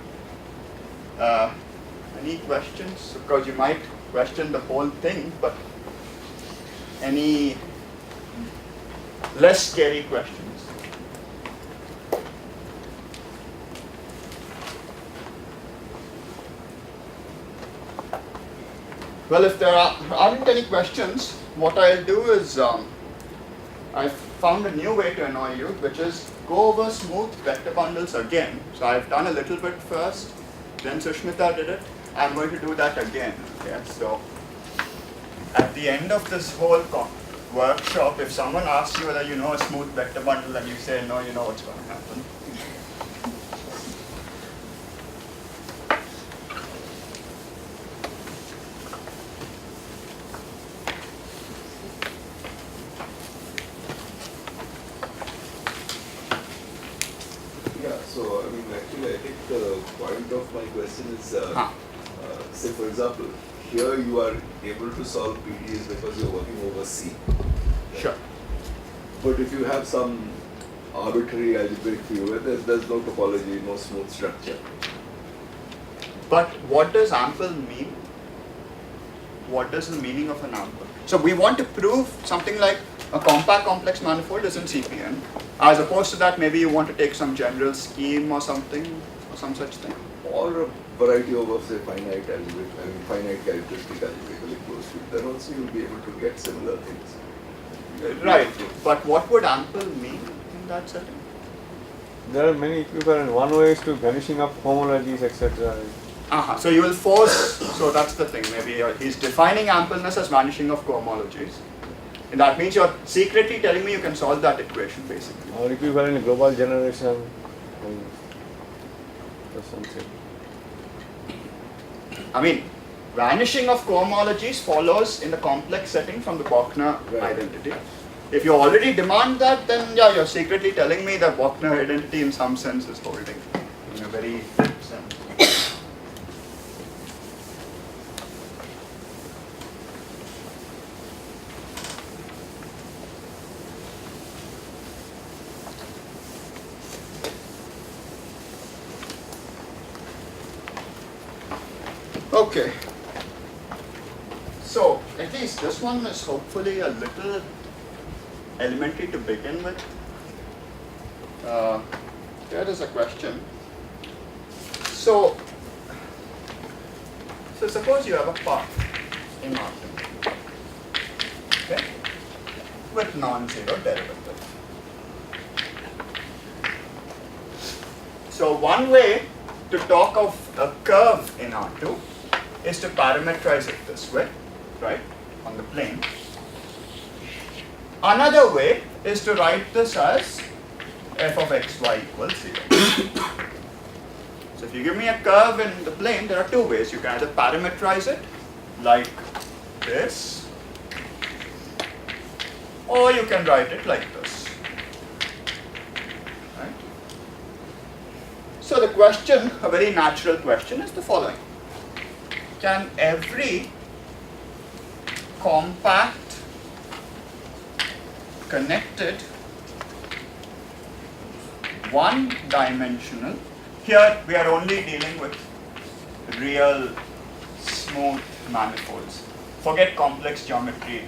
any questions? Of course, you might question the whole thing, but any less scary questions? Well, if there aren't any questions, what I'll do is I've found a new way to annoy you, which is go over smooth vector bundles again. So I've done a little bit first, then Sushmita did it. I'm going to do that again. Okay? So at the end of this whole workshop, if someone asks you whether you know a smooth vector bundle and you say no, you know what's going to happen. So, I mean, actually, I think the point of my question is, say for example, here you are able to solve PDEs because you're working over C. Sure. But if you have some arbitrary algebraic field where there's no topology, no smooth structure. But what does ample mean? What is the meaning of an ample? So we want to prove something like a compact complex manifold is in CPN. As opposed to that, maybe you want to take some general scheme or something, or some such thing. Or a variety of, say, finite characteristic algebraically close to it. Then also you'll be able to get similar things. Right. But what would ample mean in that setting? There are many equivalent. One way is to vanishing of homologies, etc. So you will force, so that's the thing, maybe he's defining ampleness as vanishing of cohomologies. And that means you're secretly telling me you can solve that equation, basically. Or equivalent global generation or something. I mean, vanishing of cohomologies follows in the complex setting from the Bochner identity. If you already demand that, then yeah, you're secretly telling me that Bochner identity in some sense is holding, in a very deep sense. Okay, so at least this one is hopefully a little elementary to begin with. Here is a question. So suppose you have a path in R2, okay, with non-zero derivative. So one way to talk of a curve in R2 is to parameterize it this way, right, on the plane. Another way is to write this as f of xy equals 0. So if you give me a curve in the plane, there are two ways. You can either parameterize it like this, or you can write it like this. Right? So the question, a very natural question, is the following. Can every compact, connected, one-dimensional, here we are only dealing with real smooth manifolds. Forget complex geometry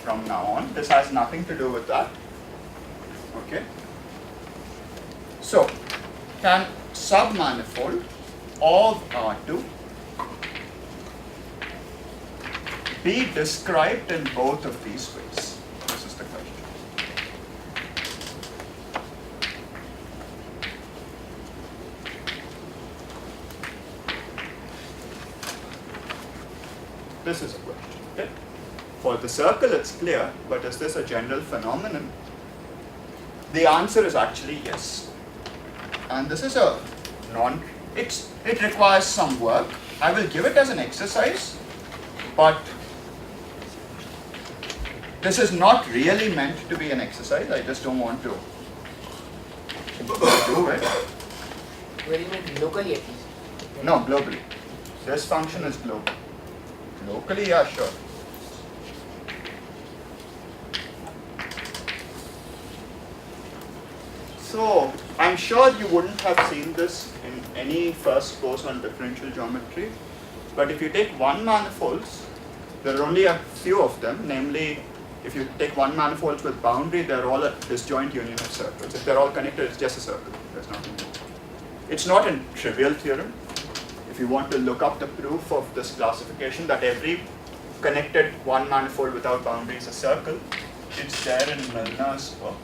from now on. This has nothing to do with that. Okay. So, can submanifold of R2 be described in both of these ways? This is the question. This is a question. Okay? For the circle, it's clear, but is this a general phenomenon? The answer is actually yes. And this is a it requires some work. I will give it as an exercise, but this is not really meant to be an exercise. I just don't want to do it. Where you meant locally at least? No, globally. This function is global. Locally, yeah, sure. So, I'm sure you wouldn't have seen this in any first course on differential geometry, but if you take one manifolds, there are only a few of them, namely, if you take one manifolds with boundary, they're all a disjoint union of circles. If they're all connected, it's just a circle. There's nothing more. It's not a trivial theorem. If you want to look up the proof of this classification that every connected one manifold without boundary is a circle, it's there in Milner's work.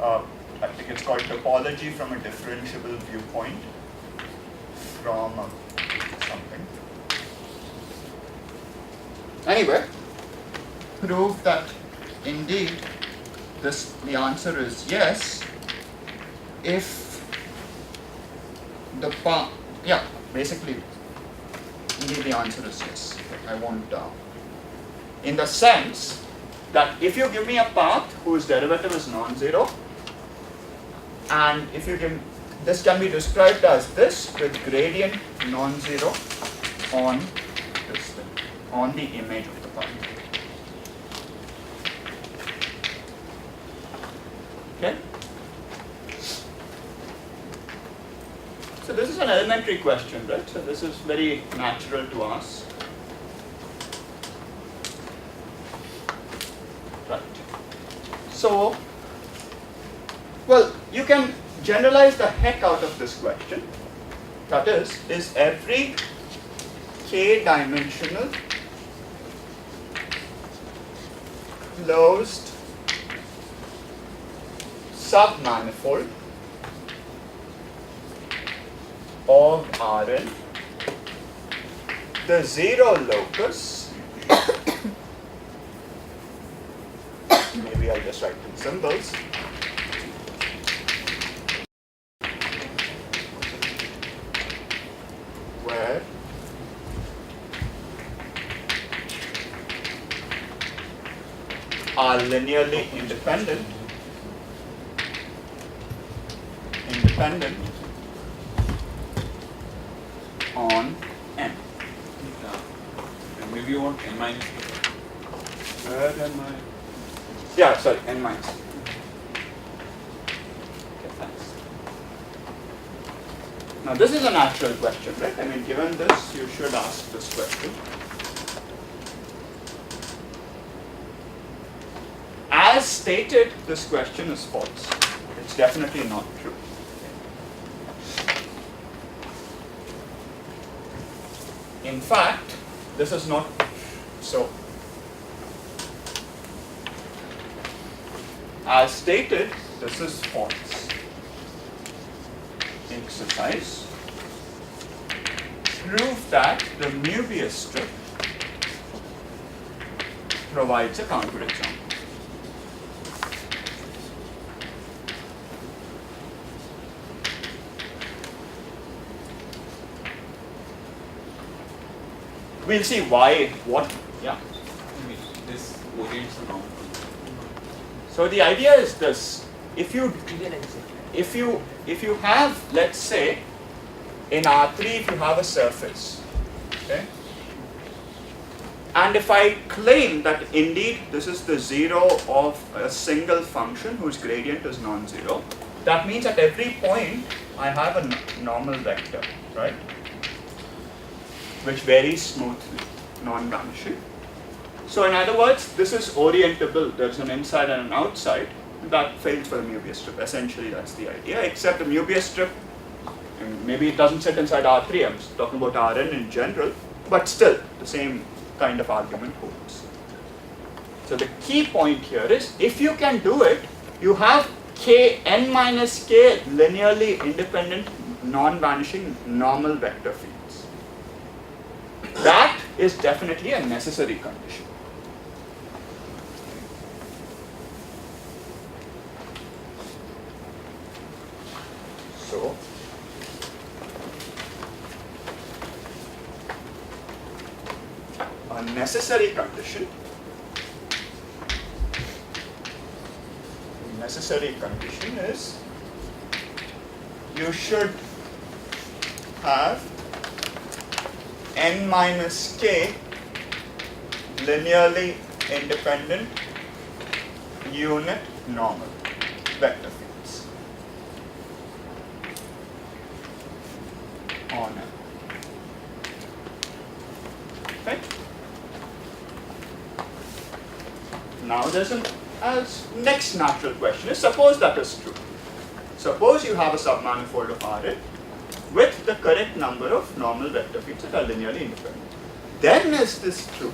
I think it's called Topology from a Differentiable Viewpoint from something. Anyway, prove that indeed the answer is yes if the basically indeed the answer is yes. I won't in the sense that if you give me a path whose derivative is non-zero, and if you give, this can be described as this with gradient non-zero on this thing, on the image of the path. Okay? So this is an elementary question, right? So this is very natural to ask. Right. So, well, you can generalize the heck out of this question. That is every k-dimensional closed submanifold of Rn the zero locus, maybe I'll just write in symbols, where are linearly independent on n. And maybe you want n minus. Where am I? Yeah, sorry, n minus. Okay, thanks. Now this is a natural question, right? I mean, given this, you should ask this question. As stated, this question is false. It's definitely not true. In fact, this is not so. As stated, this is false. Exercise. Prove that the Möbius strip provides a counterexample. we'll see why, what, yeah. I mean, this orients the normal. So the idea is this: if you Trivial and simple. if you have, let's say, in R3, if you have a surface, okay, and if I claim that indeed this is the zero of a single function whose gradient is non-zero, that means at every point I have a normal vector, right, which varies smoothly, non-vanishing. So in other words, this is orientable. There's an inside and an outside. That fails for the Möbius strip. Essentially, that's the idea. Except the Möbius strip, and maybe it doesn't sit inside R3. I'm talking about Rn in general, but still the same kind of argument holds. So the key point here is, if you can do it, you have n minus k linearly independent, non-vanishing normal vector fields. That is definitely a necessary condition. So, a necessary condition is you should have n minus k linearly independent unit normal vector fields on M. Okay? Now there's an next natural question is, suppose that is true. Suppose you have a submanifold of Rn with the correct number of normal vector fields that are linearly independent. Then is this true?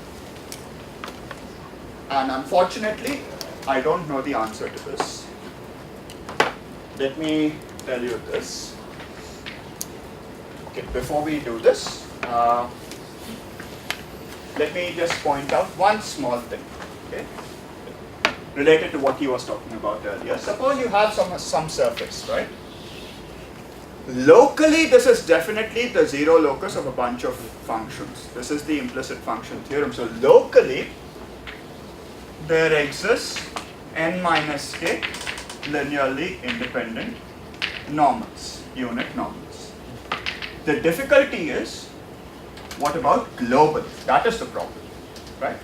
And unfortunately, I don't know the answer to this. Let me tell you this. Okay, before we do this, let me just point out one small thing, okay, related to what he was talking about earlier. Suppose you have some surface, right? Locally, this is definitely the zero locus of a bunch of functions. This is the implicit function theorem. So locally, there exists n minus k linearly independent normals, unit normals. The difficulty is, what about globally? That is the problem, right?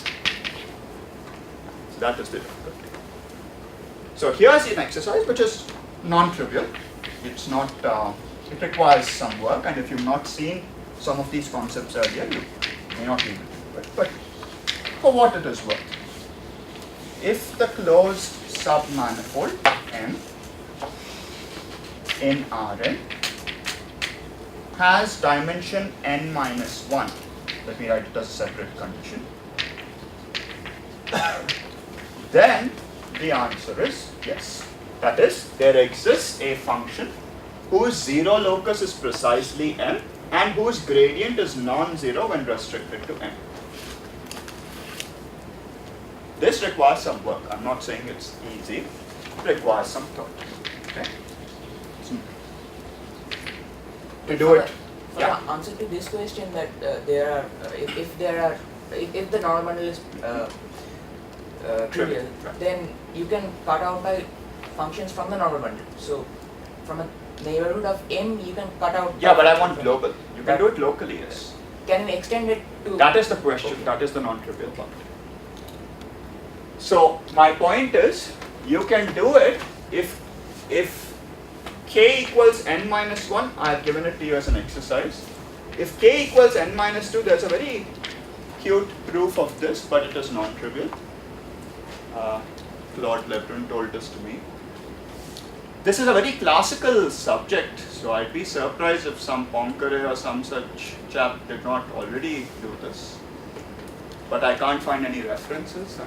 So that is the difficulty. So here's an exercise which is non-trivial. It's not, it requires some work, and if you've not seen some of these concepts earlier, you may not be able to do it. But for what it is worth, if the closed submanifold M in Rn has dimension n minus 1, let me write it as a separate condition, then the answer is yes. That is, there exists a function whose zero locus is precisely M and whose gradient is non-zero when restricted to M. This requires some work. I'm not saying it's easy. It requires some thought. Okay? To do it. For Yeah. the answer to this question, that there are, if the normal bundle is trivial, Right. then you can cut out by functions from the normal bundle. So from a neighborhood of M, you can cut out. Yeah, but I want global. You can do it locally, yes. Can we extend it to? That is the question. Okay. That is the non-trivial part. So my point is, you can do it if k equals n minus 1, I have given it to you as an exercise. If k equals n minus 2, there's a very cute proof of this, but it is non-trivial. Claude Lebrun told this to me. This is a very classical subject, so I'd be surprised if some Poincaré or some such chap did not already do this. But I can't find any references.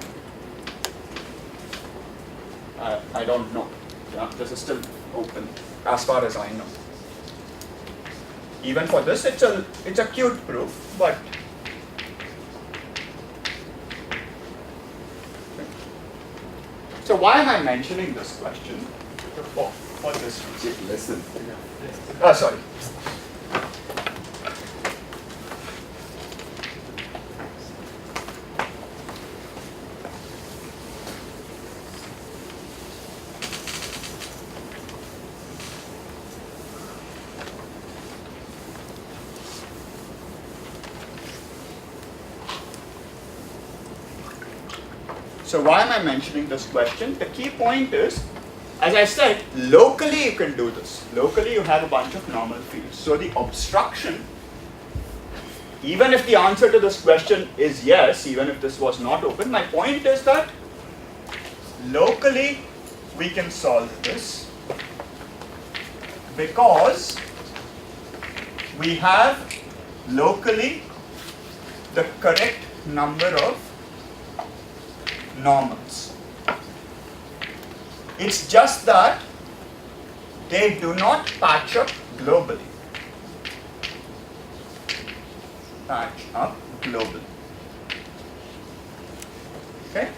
I don't know. Yeah, this is still open as far as I know. Even for this, it's a cute proof, but so why am I mentioning this question? For this reason. Lesson. Oh, sorry. So why am I mentioning this question? The key point is, as I said, locally you can do this. Locally you have a bunch of normal fields. So the obstruction, even if the answer to this question is yes, even if this was not open, my point is that locally we can solve this because we have locally the correct number of normals. It's just that they do not patch up globally. Patch up globally. Okay?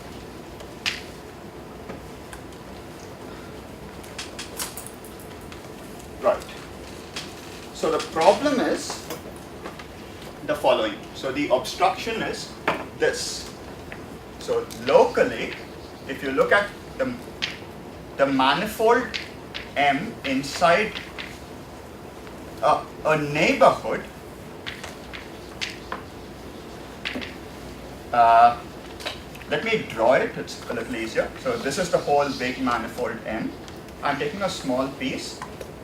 Right. So the problem is the following. So the obstruction is this. So locally, if you look at the manifold M inside a neighborhood, let me draw it, it's a little easier. So this is the whole big manifold M. I'm taking a small piece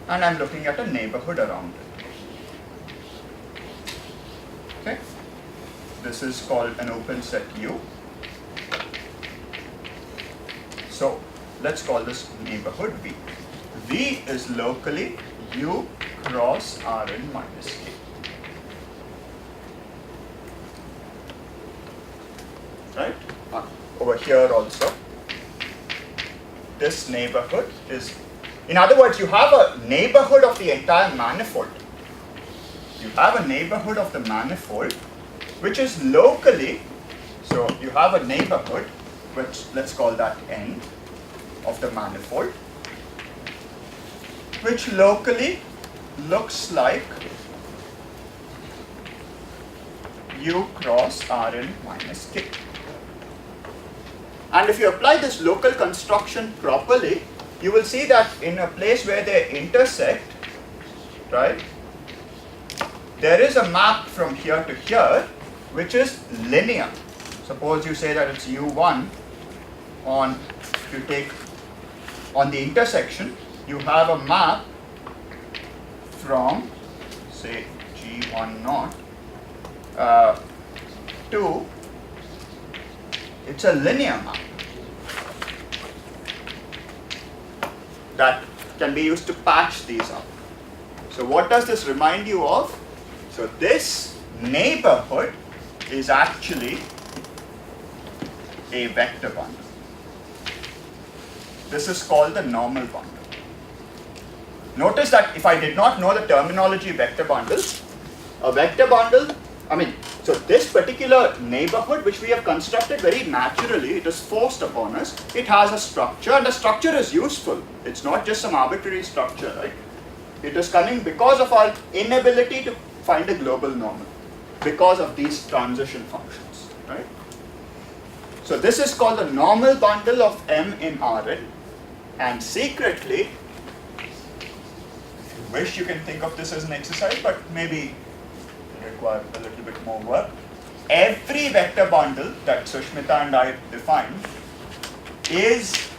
and I'm looking at a neighborhood around it. Okay? This is called an open set U. So let's call this neighborhood V. V is locally U cross Rn minus K. Right? Over here also, this neighborhood is, in other words, you have a neighborhood of the entire manifold. You have a neighborhood of the manifold which is locally, so you have a neighborhood which, let's call that N of the manifold, which locally looks like U cross Rn minus K. And if you apply this local construction properly, you will see that in a place where they intersect, right, there is a map from here to here which is linear. Suppose you say that it's U1 on, if you take on the intersection, you have a map from, say, G1 naught to, it's a linear map that can be used to patch these up. So what does this remind you of? So this neighborhood is actually a vector bundle. This is called the normal bundle. Notice that if I did not know the terminology vector bundles, a vector bundle, so this particular neighborhood which we have constructed very naturally, it is forced upon us, it has a structure and the structure is useful. It's not just some arbitrary structure, right? It is coming because of our inability to find a global normal, because of these transition functions, right? So this is called the normal bundle of M in Rn, and secretly, if you wish you can think of this as an exercise, but maybe require a little bit more work. Every vector bundle that Sushmita and I defined is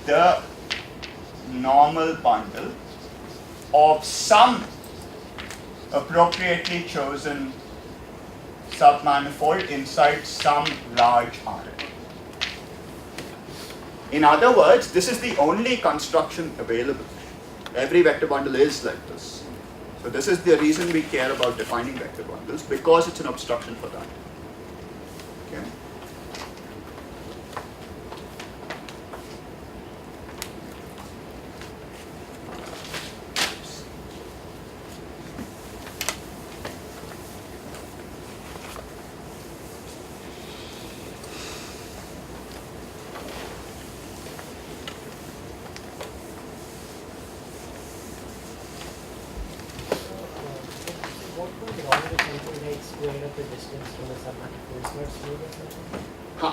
the normal bundle of some appropriately chosen submanifold inside some large Rn. In other words, this is the only construction available. Every vector bundle is like this. So this is the reason we care about defining vector bundles, because it's an obstruction for that. Okay.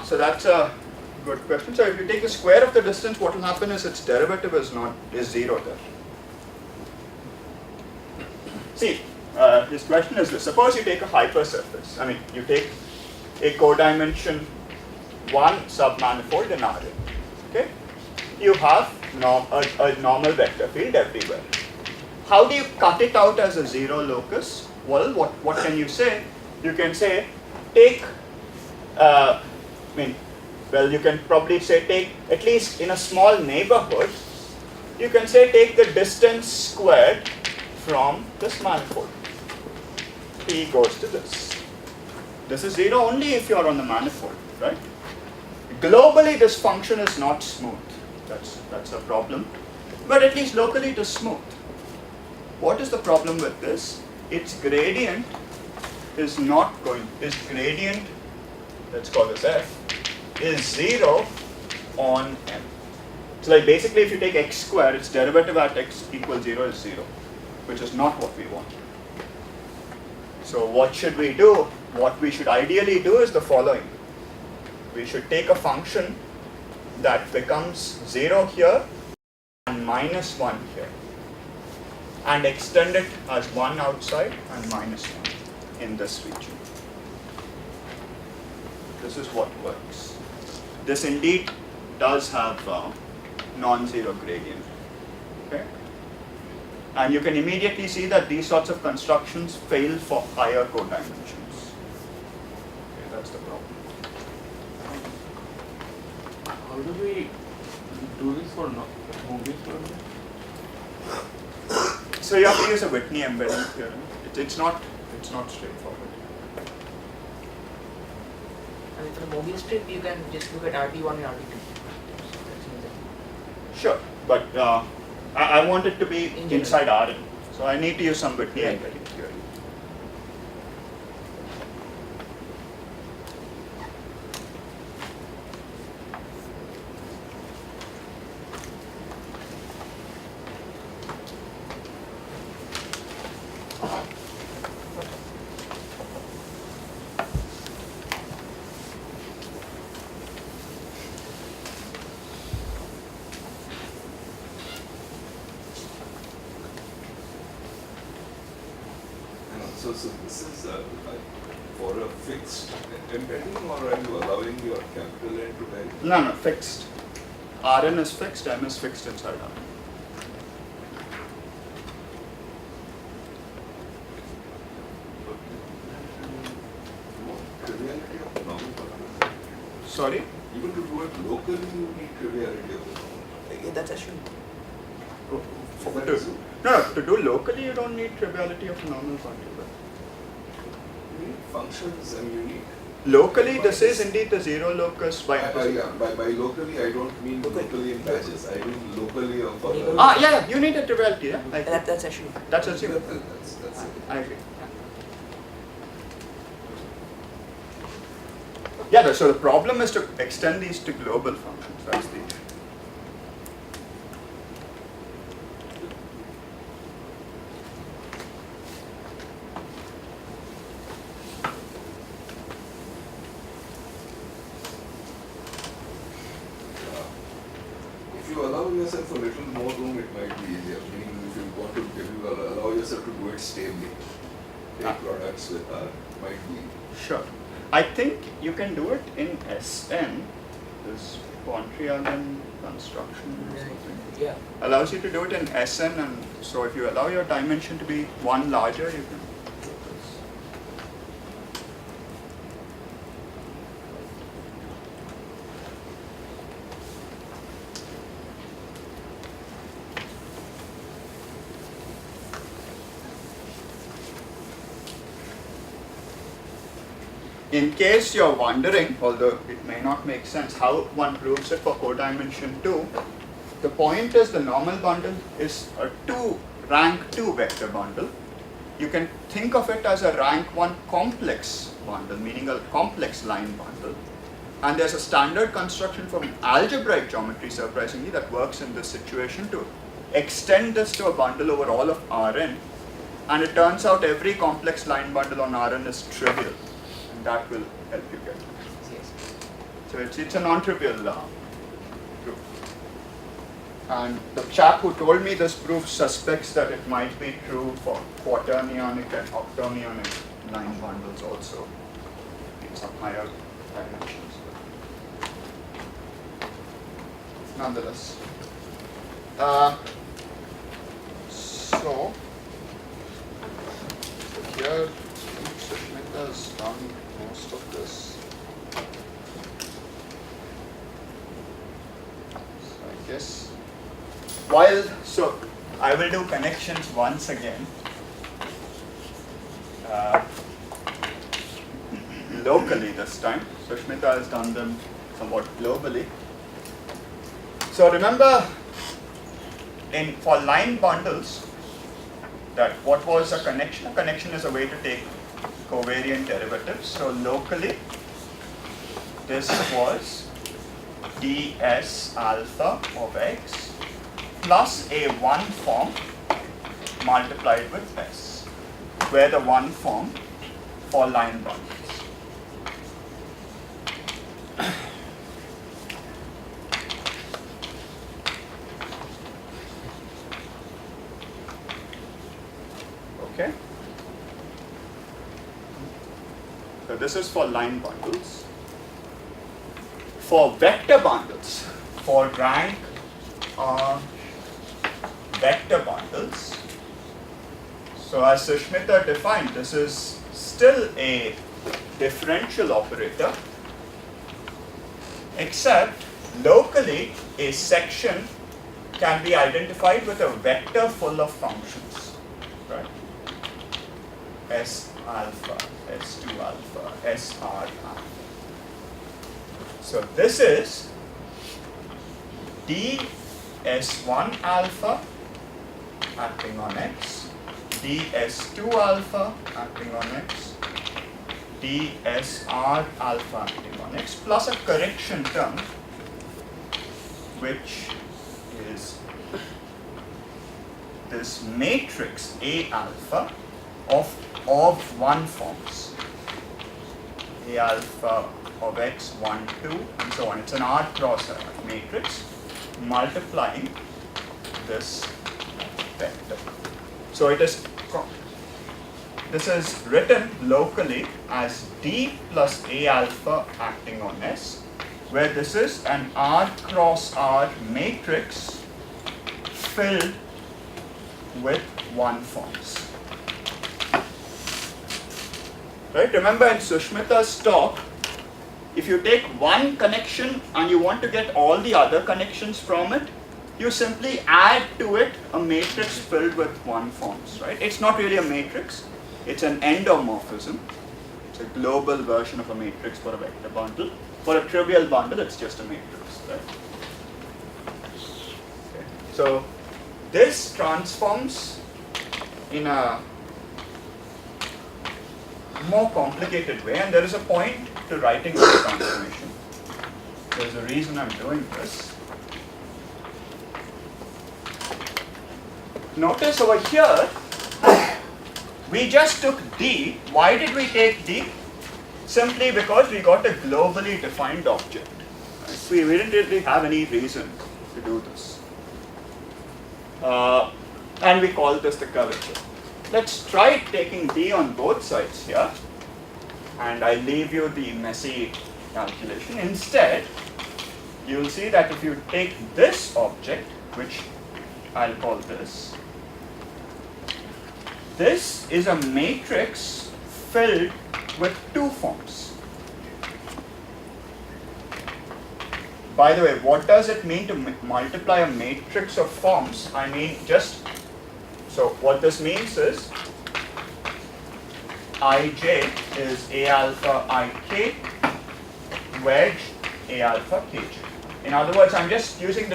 So that's a good question. So if you take the square of the distance, what will happen is its derivative is zero there. See, his question is this. Suppose you take a hypersurface. You take a codimension 1 submanifold in Rn. Okay? You have a normal vector field everywhere. How do you cut it out as a zero locus? Well, what can you say? You can say take, you can probably say take, at least in a small neighborhood, you can say take the distance squared from this manifold. P goes to this. This is zero only if you are on the manifold, right? Globally, this function is not smooth. That's a problem. But at least locally it is smooth. What is the problem with this? Its gradient is not going, its gradient, let's call this f, is 0 on m. So like basically if you take x squared, its derivative at x equals 0 is 0, which is not what we want. So what should we do? What we should ideally do is the following. We should take a function that becomes 0 here and minus 1 here, and extend it as 1 outside and minus 1 in this region. This is what works. This indeed does have non-zero gradient. Okay? And you can immediately see that these sorts of constructions fail for higher codimensions. Okay, that's the problem. How do we do this for movies? So you have to use a Whitney embedding theorem. It's not straightforward. And for the movie strip, you can just look at RT1 and RT2. Sure, but I want it to be inside Rn, so I need to use some Whitney embedding theory. So this is like for a fixed embedding, or are you allowing your capital N to vary? No, fixed. Rn is fixed, M is fixed inside Rn. Triviality of normal particle. Sorry? Even to do it locally, you need triviality of the normal particle. That's assumed. To do locally, you don't need triviality of a normal particle. You need functions, and you need. Locally, this is indeed the zero locus by. By locally, I don't mean locally in batches. I mean locally of other. Yeah, you need a triviality, yeah. That's assumed. That's assumed. That's it. I agree. Yeah, so the problem is to extend these to global functions. That's the issue. If you allow yourself a little more room, it might be easier. Meaning, if you allow yourself to do it stably, take products with might be. Sure. I think you can do it in Sn, this Pontryagin construction or something. Yeah. Allows you to do it in Sn, and so if you allow your dimension to be one larger, you can do this. In case you're wondering, although it may not make sense, how one proves it for codimension 2, the point is the normal bundle is a rank 2 vector bundle. You can think of it as a rank 1 complex bundle, meaning a complex line bundle. And there's a standard construction from algebraic geometry, surprisingly, that works in this situation to extend this to a bundle over all of Rn. And it turns out every complex line bundle on Rn is trivial. That will help you get it. Yes. So it's a non-trivial proof. And the chap who told me this proof suspects that it might be true for quaternionic and octonionic line bundles also. some higher dimensions. Nonetheless. So here Sushmita has done most of this. So I guess so I will do connections once again. Locally this time. Sushmita has done them somewhat globally. So remember, for line bundles, that what was a connection? A connection is a way to take covariant derivatives. So locally, this was ds alpha of x plus a one form multiplied with s, where the one form for line bundles. Okay. So this is for line bundles. For vector bundles, for rank vector bundles, so as Sushmita defined, this is still a differential operator, except locally a section can be identified with a vector full of functions, right? S alpha, S2 alpha, SR alpha. So this is ds1 alpha acting on x, ds2 alpha acting on x, dsr alpha acting on x, plus a correction term which is this matrix A alpha of one forms, A alpha of x, 1, 2, and so on. It's an R cross R matrix multiplying this vector. So this is written locally as D plus A alpha acting on S, where this is an R cross R matrix filled with one forms. Right? Remember in Sushmita's talk, if you take one connection and you want to get all the other connections from it, you simply add to it a matrix filled with one forms, right? It's not really a matrix, it's an endomorphism. It's a global version of a matrix for a vector bundle. For a trivial bundle, it's just a matrix, right? Okay. So this transforms in a more complicated way, and there is a point to writing this transformation. There's a reason I'm doing this. Notice over here, we just took D. Why did we take D? Simply because we got a globally defined object. Right? We didn't really have any reason to do this. And we call this the curvature. Let's try taking D on both sides here, and I leave you the messy calculation. Instead, you'll see that if you take this object, which I'll call this is a matrix filled with two forms. By the way, what does it mean to multiply a matrix of forms? I mean so what this means is Ij is A alpha Ik wedge A alpha Kj. In other words, I'm just using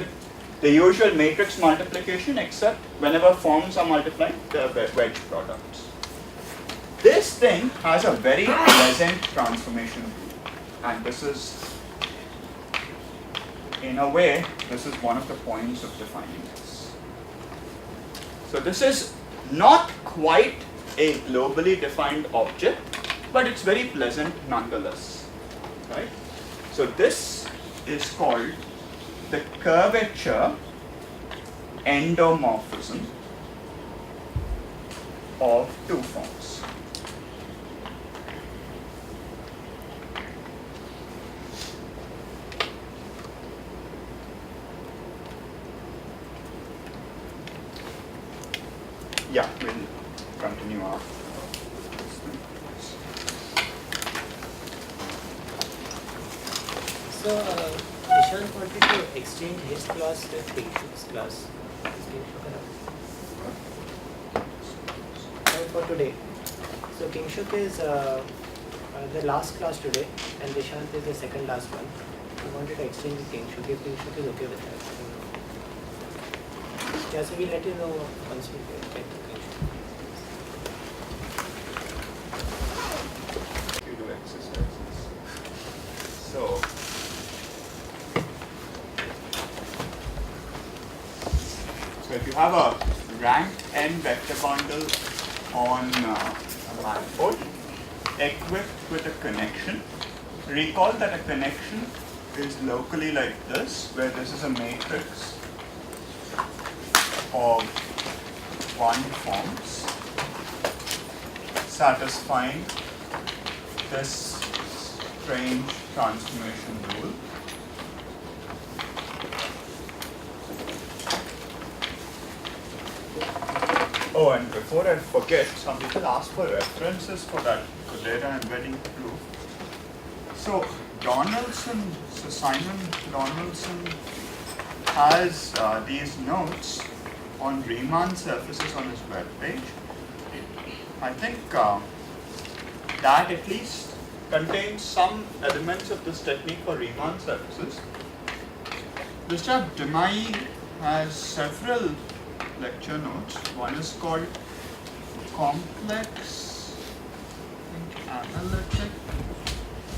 the usual matrix multiplication, except whenever forms are multiplied, the wedge products. This thing has a very pleasant transformation rule, and this is, in a way, this is one of the points of defining this. So this is not quite a globally defined object, but it's very pleasant nonetheless, right? So this is called the curvature endomorphism of two forms. yeah, we'll continue our. So, Nishant wanted to exchange his class with Kingshuk's class. Is Kingshuk around? For today. So, Kingshuk is the last class today, and Nishant is the second last one. I wanted to exchange with Kingshuk if Kingshuk is okay with that. Yeah, so we'll let you know once we get to Kingshuk. You do exercises. So if you have a ranked n vector bundle on a manifold equipped with a connection, recall that a connection is locally like this, where this is a matrix of one forms satisfying this strange transformation rule. Oh, and before I forget, some people ask for references for that Codera embedding proof. So Simon Donaldson has these notes on Riemann surfaces on his webpage. I think that at least contains some elements of this technique for Riemann surfaces. This chap Demai has several lecture notes. One is called Complex Analytic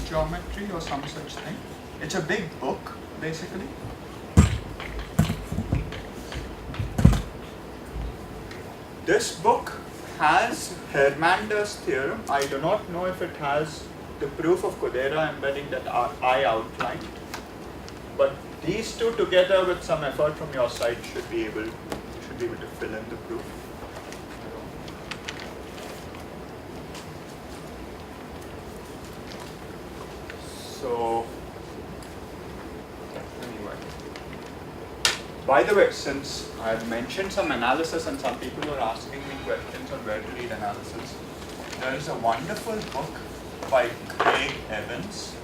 Geometry or some such thing. It's a big book, basically. This book has Hermander's theorem. I do not know if it has the proof of Codera embedding that I outlined, but these two together with some effort from your side should be able to fill in the proof. So anyway, by the way, since I have mentioned some analysis and some people were asking me questions on where to read analysis, there is a wonderful book by Craig Evans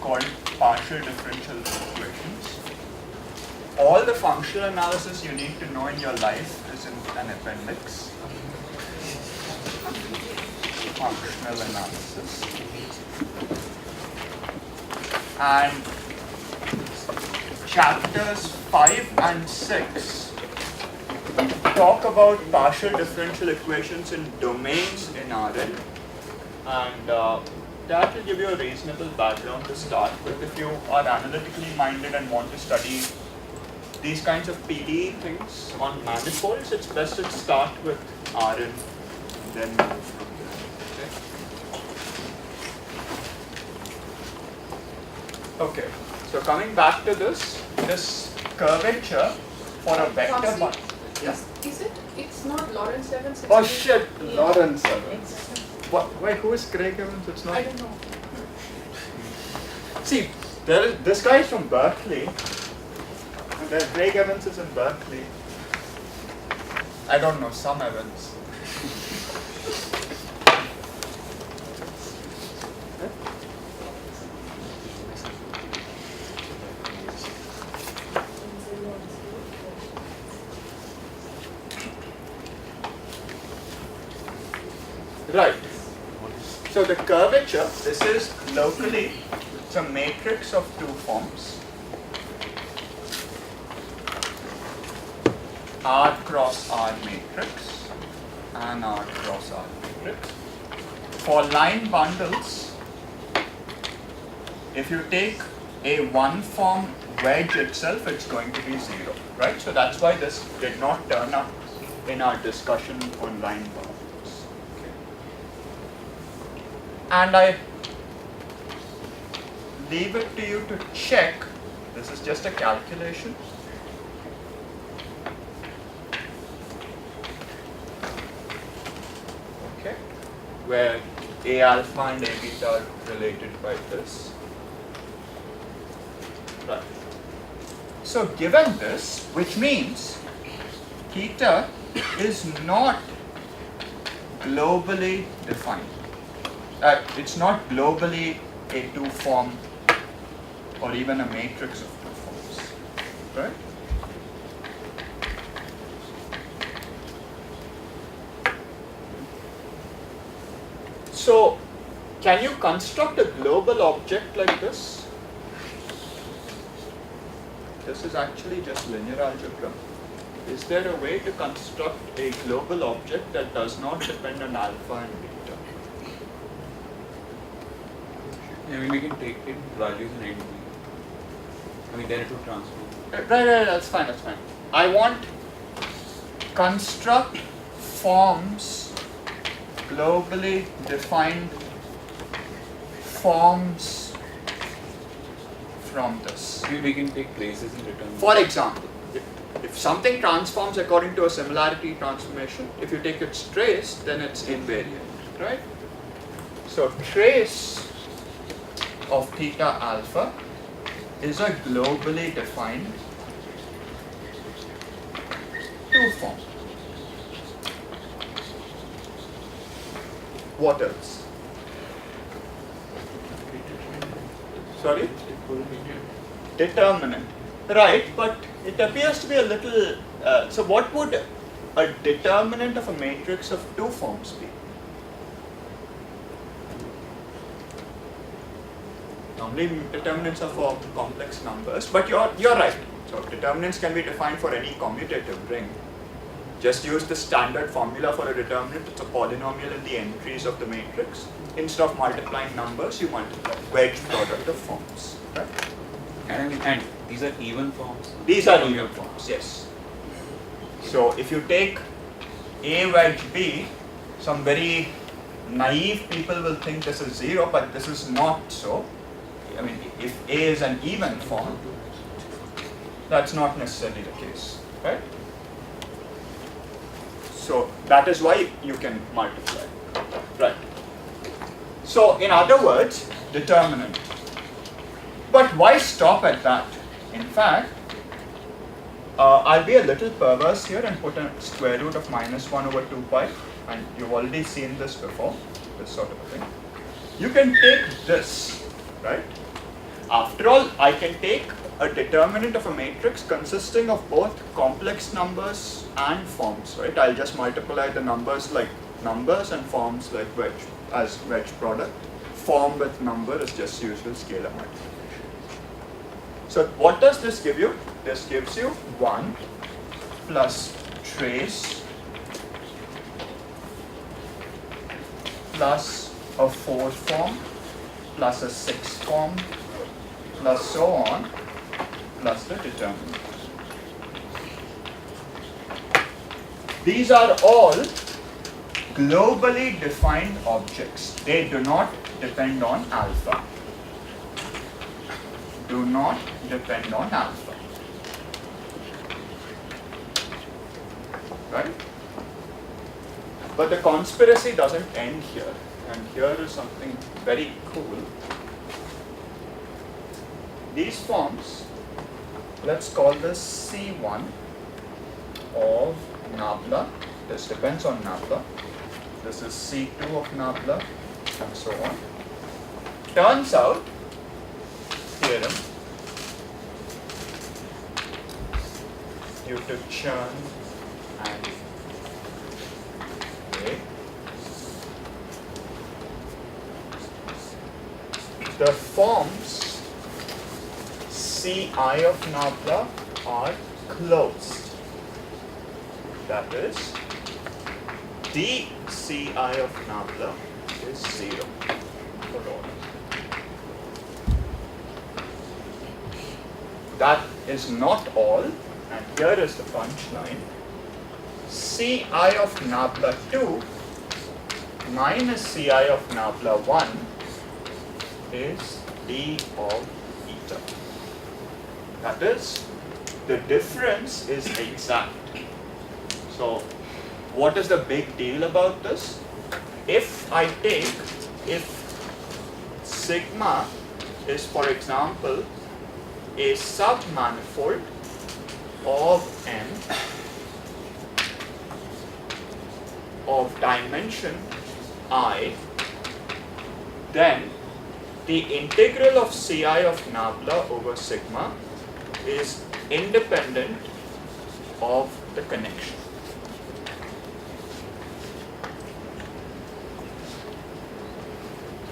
called Partial Differential Equations. All the functional analysis you need to know in your life is in an appendix. Functional analysis. And chapters 5 and 6 talk about partial differential equations in domains in Rn, and that will give you a reasonable background to start with. If you are analytically minded and want to study these kinds of PDE things on manifolds, it's best to start with Rn, then move from there. Okay, so coming back to this curvature for a vector bundle. Yeah. Is it? It's not Lawrence Evans. Oh shit, Yeah. Lawrence Evans. Exactly. What? Wait, who is Craig Evans? It's not. I don't know. See, this guy is from Berkeley. And then Craig Evans is in Berkeley. I don't know, some Evans. Right. So the curvature, this is locally, it's a matrix of two forms. R cross R matrix and R cross R matrix. For line bundles, if you take a one form wedge itself, it's going to be 0, right? So that's why this did not turn up in our discussion on line bundles. And I leave it to you to check, this is just a calculation. Okay, where A alpha and A beta are related by this. Right. So given this, which means theta is not globally defined. It's not globally a two-form or even a matrix of two forms, right? So, can you construct a global object like this? This is actually just linear algebra. Is there a way to construct a global object that does not depend on alpha and beta? I mean, we can take in values in end. I mean, then it will transform. Right, that's fine, that's fine. I want construct forms, globally defined forms from this. Maybe we can take places in return. For example, if something transforms according to a similarity transformation, if you take its trace, then it's invariant, right? So trace of theta alpha is a globally defined two form. What else? Sorry? Determinant. Right, but it appears to be a little. So, what would a determinant of a matrix of two forms be? Normally, determinants are for complex numbers, but you're right. So, determinants can be defined for any commutative ring. Just use the standard formula for a determinant. It's a polynomial in the entries of the matrix. Instead of multiplying numbers, you multiply wedge product of forms. Right? And these are even forms. These are even forms, yes. So if you take A wedge B, some very naive people will think this is 0, but this is not so. I mean, if A is an even form, that's not necessarily the case, right? So that is why you can multiply, right? So in other words, determinant. But why stop at that? In fact, I'll be a little perverse here and put a square root of -1 over 2 pi, and you've already seen this before, this sort of a thing. You can take this, right? After all, I can take a determinant of a matrix consisting of both complex numbers and forms, right? I'll just multiply the numbers like numbers and forms like wedge as wedge product. Form with number is just usual scalar multiplication. So what does this give you? This gives you 1 plus trace plus a 4 form plus a 6 form plus so on plus the determinant. These are all globally defined objects. They do not depend on alpha. Do not depend on alpha. Right? But the conspiracy doesn't end here. And here is something very cool. These forms, let's call this C1 of nabla. This depends on nabla. This is C2 of nabla, and so on. Turns out, theorem, due to churn and the forms Ci of nabla are closed. That is, dCi of nabla is 0 for all. That is not all, and here is the punchline. Ci of nabla 2 minus Ci of nabla 1 is d of eta. That is, the difference is exact. So, what is the big deal about this? If sigma is, for example, a submanifold of M of dimension I, then the integral of Ci of nabla over sigma is independent of the connection.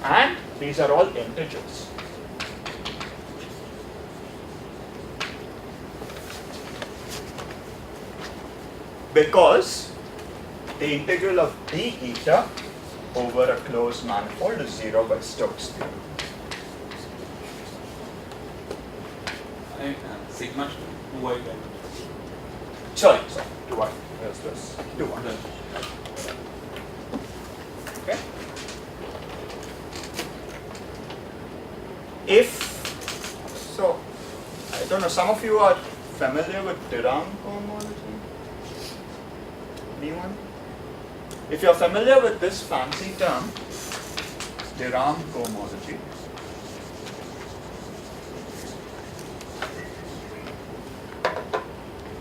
And these are all integers. Because the integral of d eta over a closed manifold is 0 by Stokes theorem. Sigma 2y then. Sorry, 2y. Where's this? 2y. Okay. So, I don't know, some of you are familiar with Theorem cohomology? Anyone? If you're familiar with this fancy term, Theorem cohomology,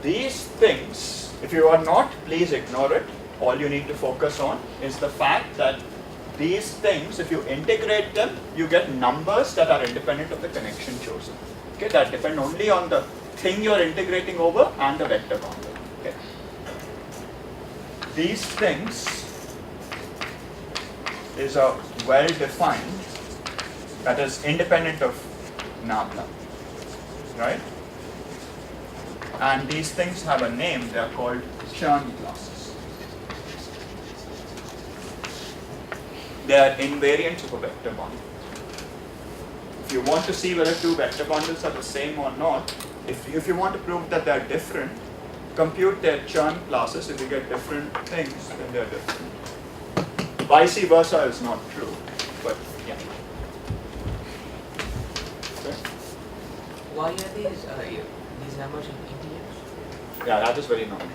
these things, if you are not, please ignore it. All you need to focus on is the fact that these things, if you integrate them, you get numbers that are independent of the connection chosen. Okay, that depend only on the thing you're integrating over and the vector boundary. Okay. These things is a well-defined, that is independent of nabla, right? And these things have a name, they are called Chern classes. They are invariants of a vector bundle. If you want to see whether two vector bundles are the same or not, if you want to prove that they are different, compute their Chern classes. If you get different things, then they are different. Vice versa is not true, but yeah. Okay. Why are these numbers in integers? Yeah, that is very normal.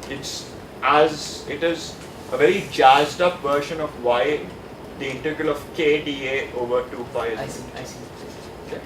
It is a very jazzed up version of why the integral of k dA over 2 pi is. I see. Okay.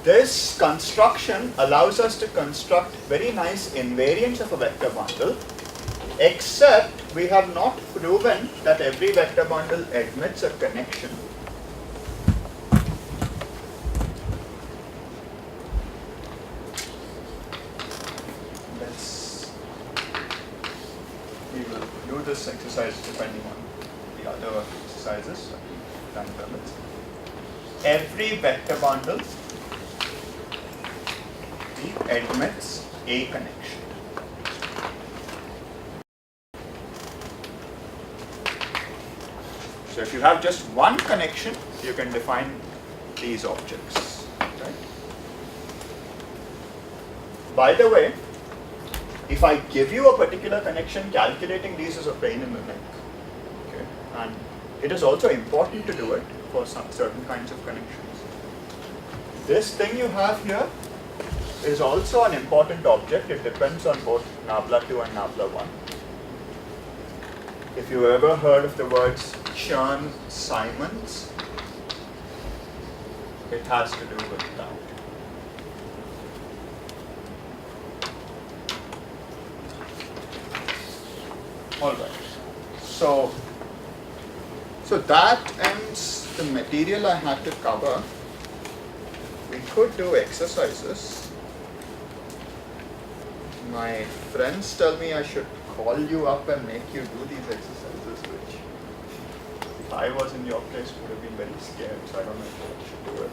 This construction allows us to construct very nice invariants of a vector bundle, except we have not proven that every vector bundle admits a connection. We will do this exercise depending on the other exercises. Time permits. Every vector bundle admits a connection. So if you have just one connection, you can define these objects. Right? By the way, if I give you a particular connection, calculating these is a pain in the neck. Okay? And it is also important to do it for some certain kinds of connections. This thing you have here is also an important object. It depends on both nabla 2 and nabla 1. If you ever heard of the words Chern-Simons, it has to do with that. Alright, so that ends the material I had to cover. We could do exercises. My friends tell me I should call you up and make you do these exercises, which if I was in your place would have been very scared, so I don't know if I should do it.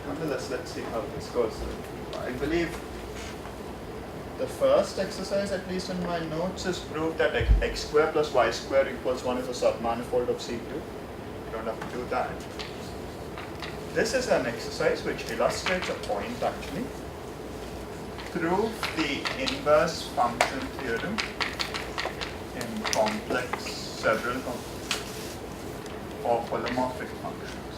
Nonetheless, let's see how this goes. I believe the first exercise, at least in my notes, is proof that x square plus y square equals 1 is a submanifold of C2. You don't have to do that. This is an exercise which illustrates a point actually. Prove the inverse function theorem in several or polymorphic functions.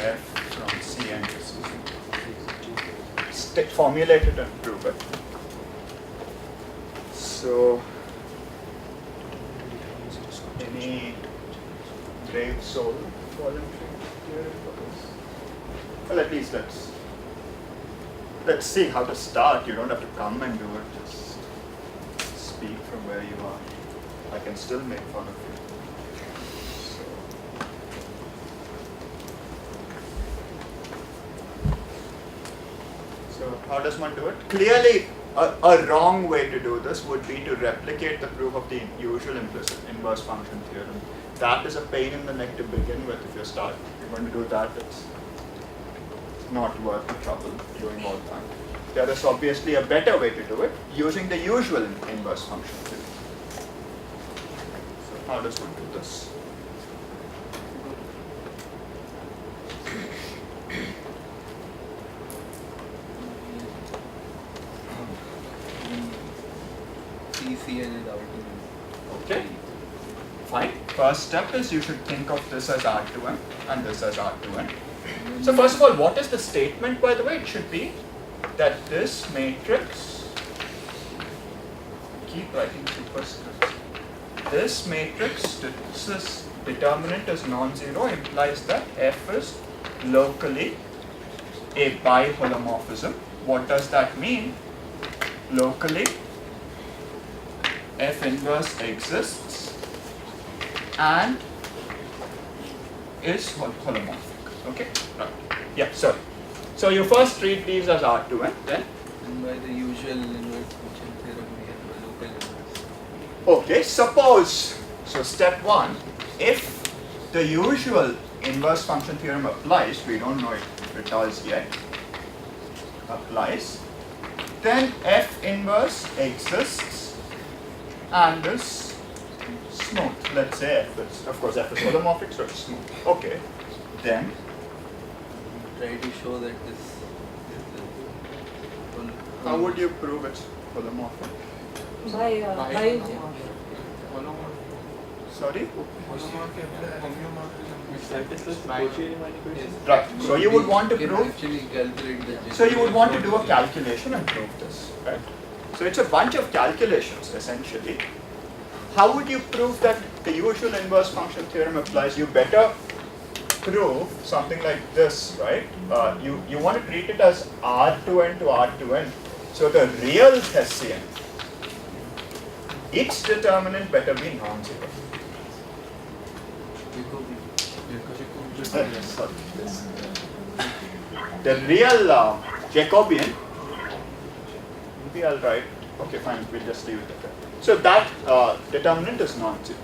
f from Cn to C. Formulate it and prove it. So, any brave soul voluntary theorem for this? Well, at least let's see how to start. You don't have to come and do it. Just speak from where you are. I can still make fun of you. So how does one do it? Clearly, a wrong way to do this would be to replicate the proof of the usual implicit inverse function theorem. That is a pain in the neck to begin with. If you're going to do that, it's not worth the trouble doing all that. There is obviously a better way to do it using the usual inverse function theorem. So how does one do this? CCN is ultimate. Okay, fine. First step is you should think of this as R2n and this as R2n. So first of all, what is the statement, by the way? It should be that this matrix, keep writing superscript, this matrix, this determinant is non-zero, implies that F is locally a biholomorphism. What does that mean? Locally, F inverse exists and is holomorphic. Okay? Right. Yeah, sorry. So you first treat these as R2n, then? And by the usual inverse function theorem, we have a local inverse. Okay, suppose, so step one, if the usual inverse function theorem applies, we don't know if it does yet, applies, then F inverse exists and is smooth. Let's say F is, of course F is holomorphic, so it's smooth. Okay, then Try to show that this is how would you prove it's holomorphic? By Sorry? Yes. Right. So you would want to You can prove, actually calculate the so you would want to do a calculation and prove this, right? So it's a bunch of calculations essentially. How would you prove that the usual inverse function theorem applies? You better prove something like this, right? You want to treat it as R2n to R2n. So the real Hessian, its determinant better be non-zero. Sorry. The real Jacobian, maybe I'll write, okay fine, we'll just leave it there. So that determinant is non-zero.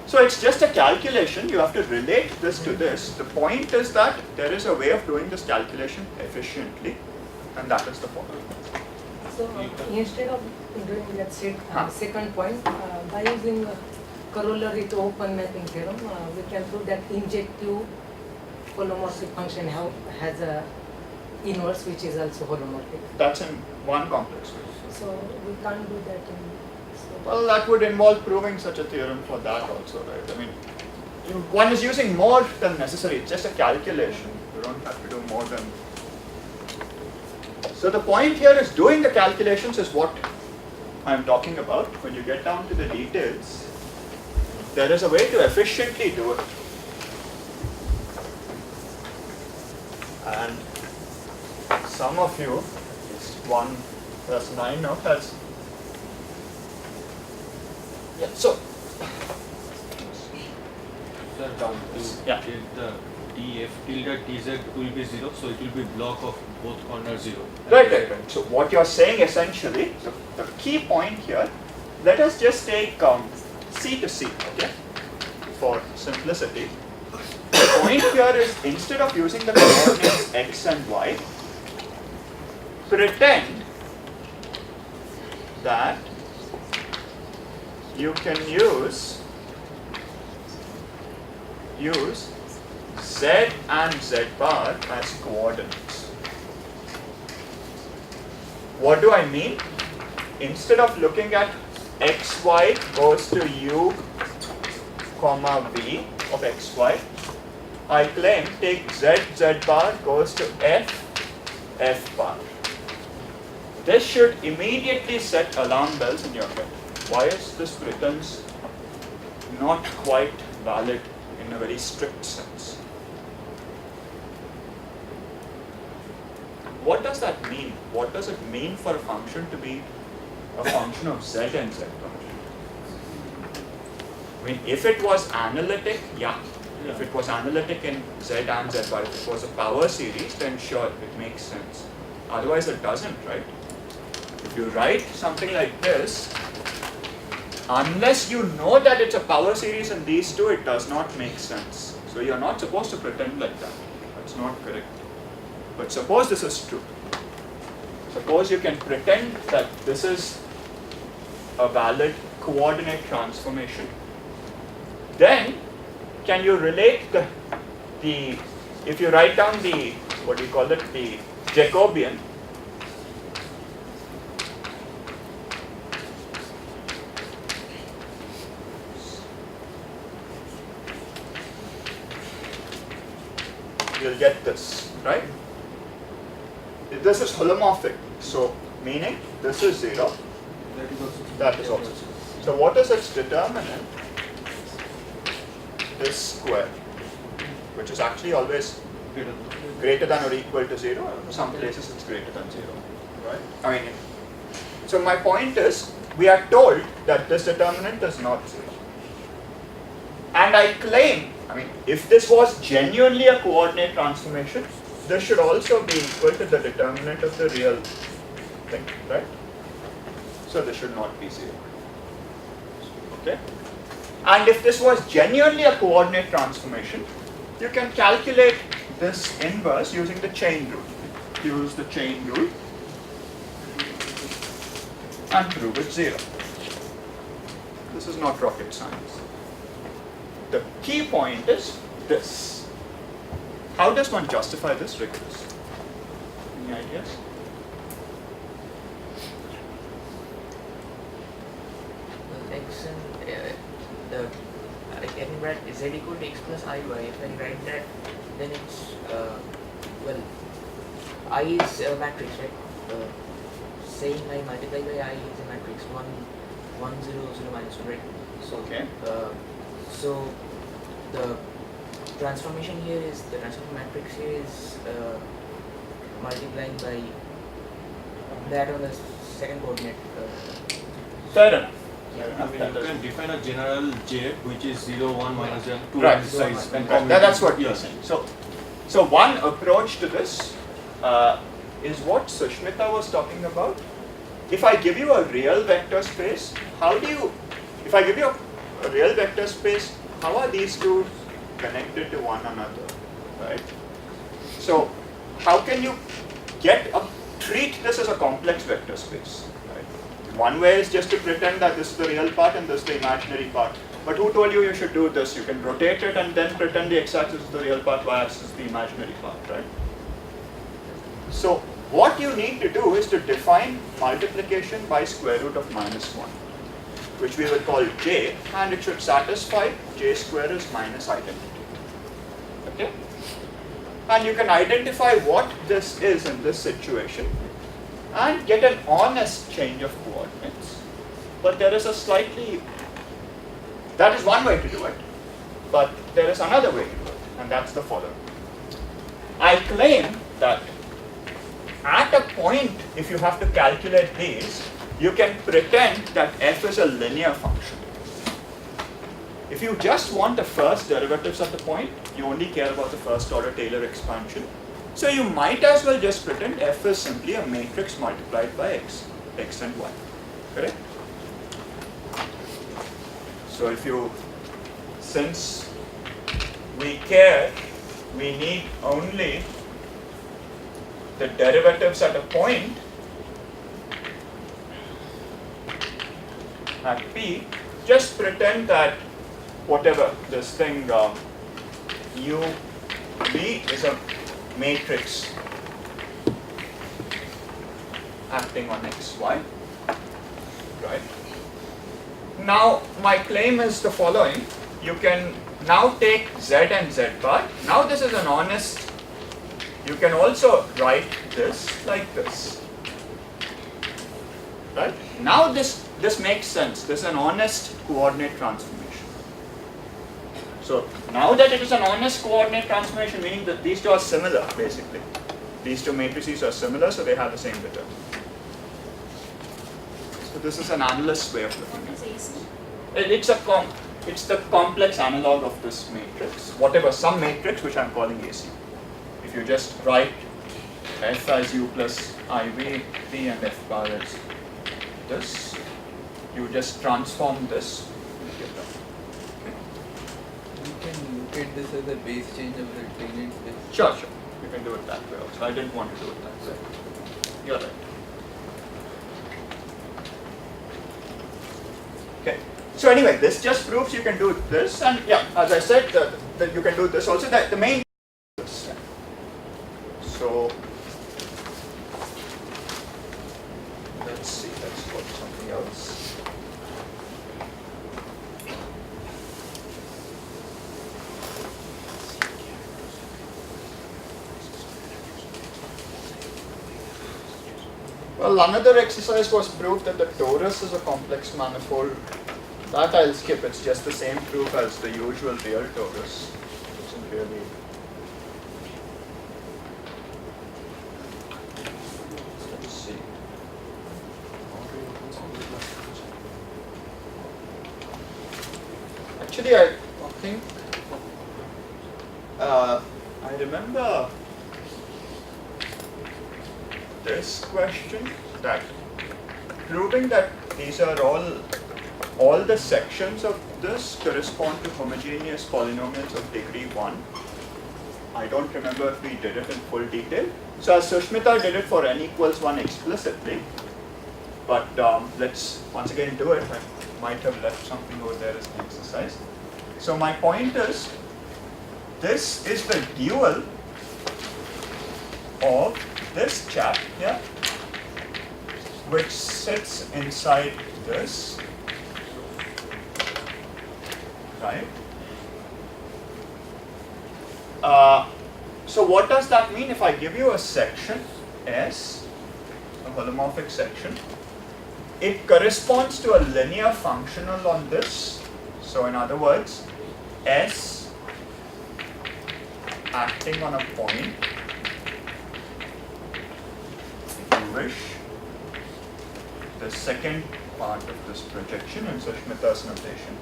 So it's just a calculation, you have to relate this to this. The point is that there is a way of doing this calculation efficiently, and that is the following. So instead of doing that second point, by using corollary to open mapping theorem, we can prove that injective holomorphic function has a inverse which is also holomorphic. That's in one complex way. So we can't do that in. Well, that would involve proving such a theorem for that also, right? I mean, one is using more than necessary, it's just a calculation. You don't have to do more than. So the point here is doing the calculations is what I'm talking about. When you get down to the details, there is a way to efficiently do it. And some of you, at least one plus 9 now, has. Yeah, so. Yeah. The df tilde tz will be 0, so it will be block of both corners 0. Right. So what you're saying essentially, the key point here, let us just take C to C, okay, for simplicity. The point here is instead of using the coordinates x and y, pretend that you can use z and z bar as coordinates. What do I mean? Instead of looking at xy goes to u comma v of xy, I claim take z bar goes to f bar. This should immediately set alarm bells in your head. Why is this pretense not quite valid in a very strict sense? What does that mean? What does it mean for a function to be a function of z and z bar? I mean, if it was analytic, yeah. If it was analytic in z and z bar, if it was a power series, then sure, it makes sense. Otherwise, it doesn't, right? If you write something like this, unless you know that it's a power series in these two, it does not make sense. So you're not supposed to pretend like that. That's not correct. But suppose this is true. Suppose you can pretend that this is a valid coordinate transformation. Then, can you relate the if you write down the, what do you call it, the Jacobian, you'll get this, right? This is holomorphic, so meaning this is 0, that is also 0. So what is its determinant? This square, which is actually always greater than or equal to 0. In some places it's greater than 0, right? I mean, so my point is, we are told that this determinant is not 0. And I claim, I mean, if this was genuinely a coordinate transformation, this should also be equal to the determinant of the real thing, right? So this should not be 0. Okay? And if this was genuinely a coordinate transformation, you can calculate this inverse using the chain rule. Use the chain rule and prove it 0. This is not rocket science. The key point is this. How does one justify this rigorous? Any ideas? X and the I can write z equal to x plus iy. If I write that, then it's well, I is a matrix, right? Saying I multiply by I is a matrix 1, 1, 0, 0, minus 1, right? So Okay. So the transformation here is the transform matrix here is multiplying by that on the second coordinate. Fair enough. I mean, you can define a general J which is 0, 1, minus 1, 2 Right. and size. And That's what you're yes. saying. So one approach to this is what Sushmita was talking about. If I give you a real vector space, if I give you a real vector space, how are these two connected to one another, right? So how can you treat this as a complex vector space, right? One way is just to pretend that this is the real part and this is the imaginary part. But who told you should do this? You can rotate it and then pretend the x-axis is the real part, y-axis is the imaginary part, right? So what you need to do is to define multiplication by square root of -1, which we will call j, and it should satisfy j square is minus identity. Okay? And you can identify what this is in this situation and get an honest change of coordinates. But there is that is one way to do it, but there is another way to do it, and that's the following. I claim that at a point, if you have to calculate these, you can pretend that f is a linear function. If you just want the first derivatives at the point, you only care about the first order Taylor expansion. So you might as well just pretend f is simply a matrix multiplied by x and y. Correct? So since we care, we need only the derivatives at a point at P, just pretend that whatever this thing U B is a matrix acting on X, Y, right? Now my claim is the following. You can Now take z and z bar. Now this is an honest, you can also write this like this. Right? Now this makes sense. This is an honest coordinate transformation. So now that it is an honest coordinate transformation, meaning that these two are similar basically. These two matrices are similar, so they have the same determinant. So this is an analyst way of looking at it. It's the complex analog of this matrix, whatever, some matrix which I'm calling AC. If you just write F as U plus IV, P and F bar as this, you just transform this, you get that. You can look at this as a base change of the tangent space. Sure. You can do it that way also. I didn't want to do it that way. You're right. Okay. So anyway, this just proves you can do this, and yeah, as I said, that you can do this also. The main this. So let's see. Let's go to something else. Well, another exercise was proof that the torus is a complex manifold. That I'll skip. It's just the same proof as the usual real torus. It isn't really. Let's see. Actually, I think I remember this question, that proving that these are all the sections of this correspond to homogeneous polynomials of degree 1. I don't remember if we did it in full detail. So as Sushmita did it for n equals 1 explicitly, but let's once again do it. I might have left something over there as an exercise. So my point is, this is the dual of this chap here, which sits inside this, right? So what does that mean? If I give you a section S, a holomorphic section, it corresponds to a linear functional on this. So in other words, S acting on a point, wish, the second part of this projection in Sushmita's notation.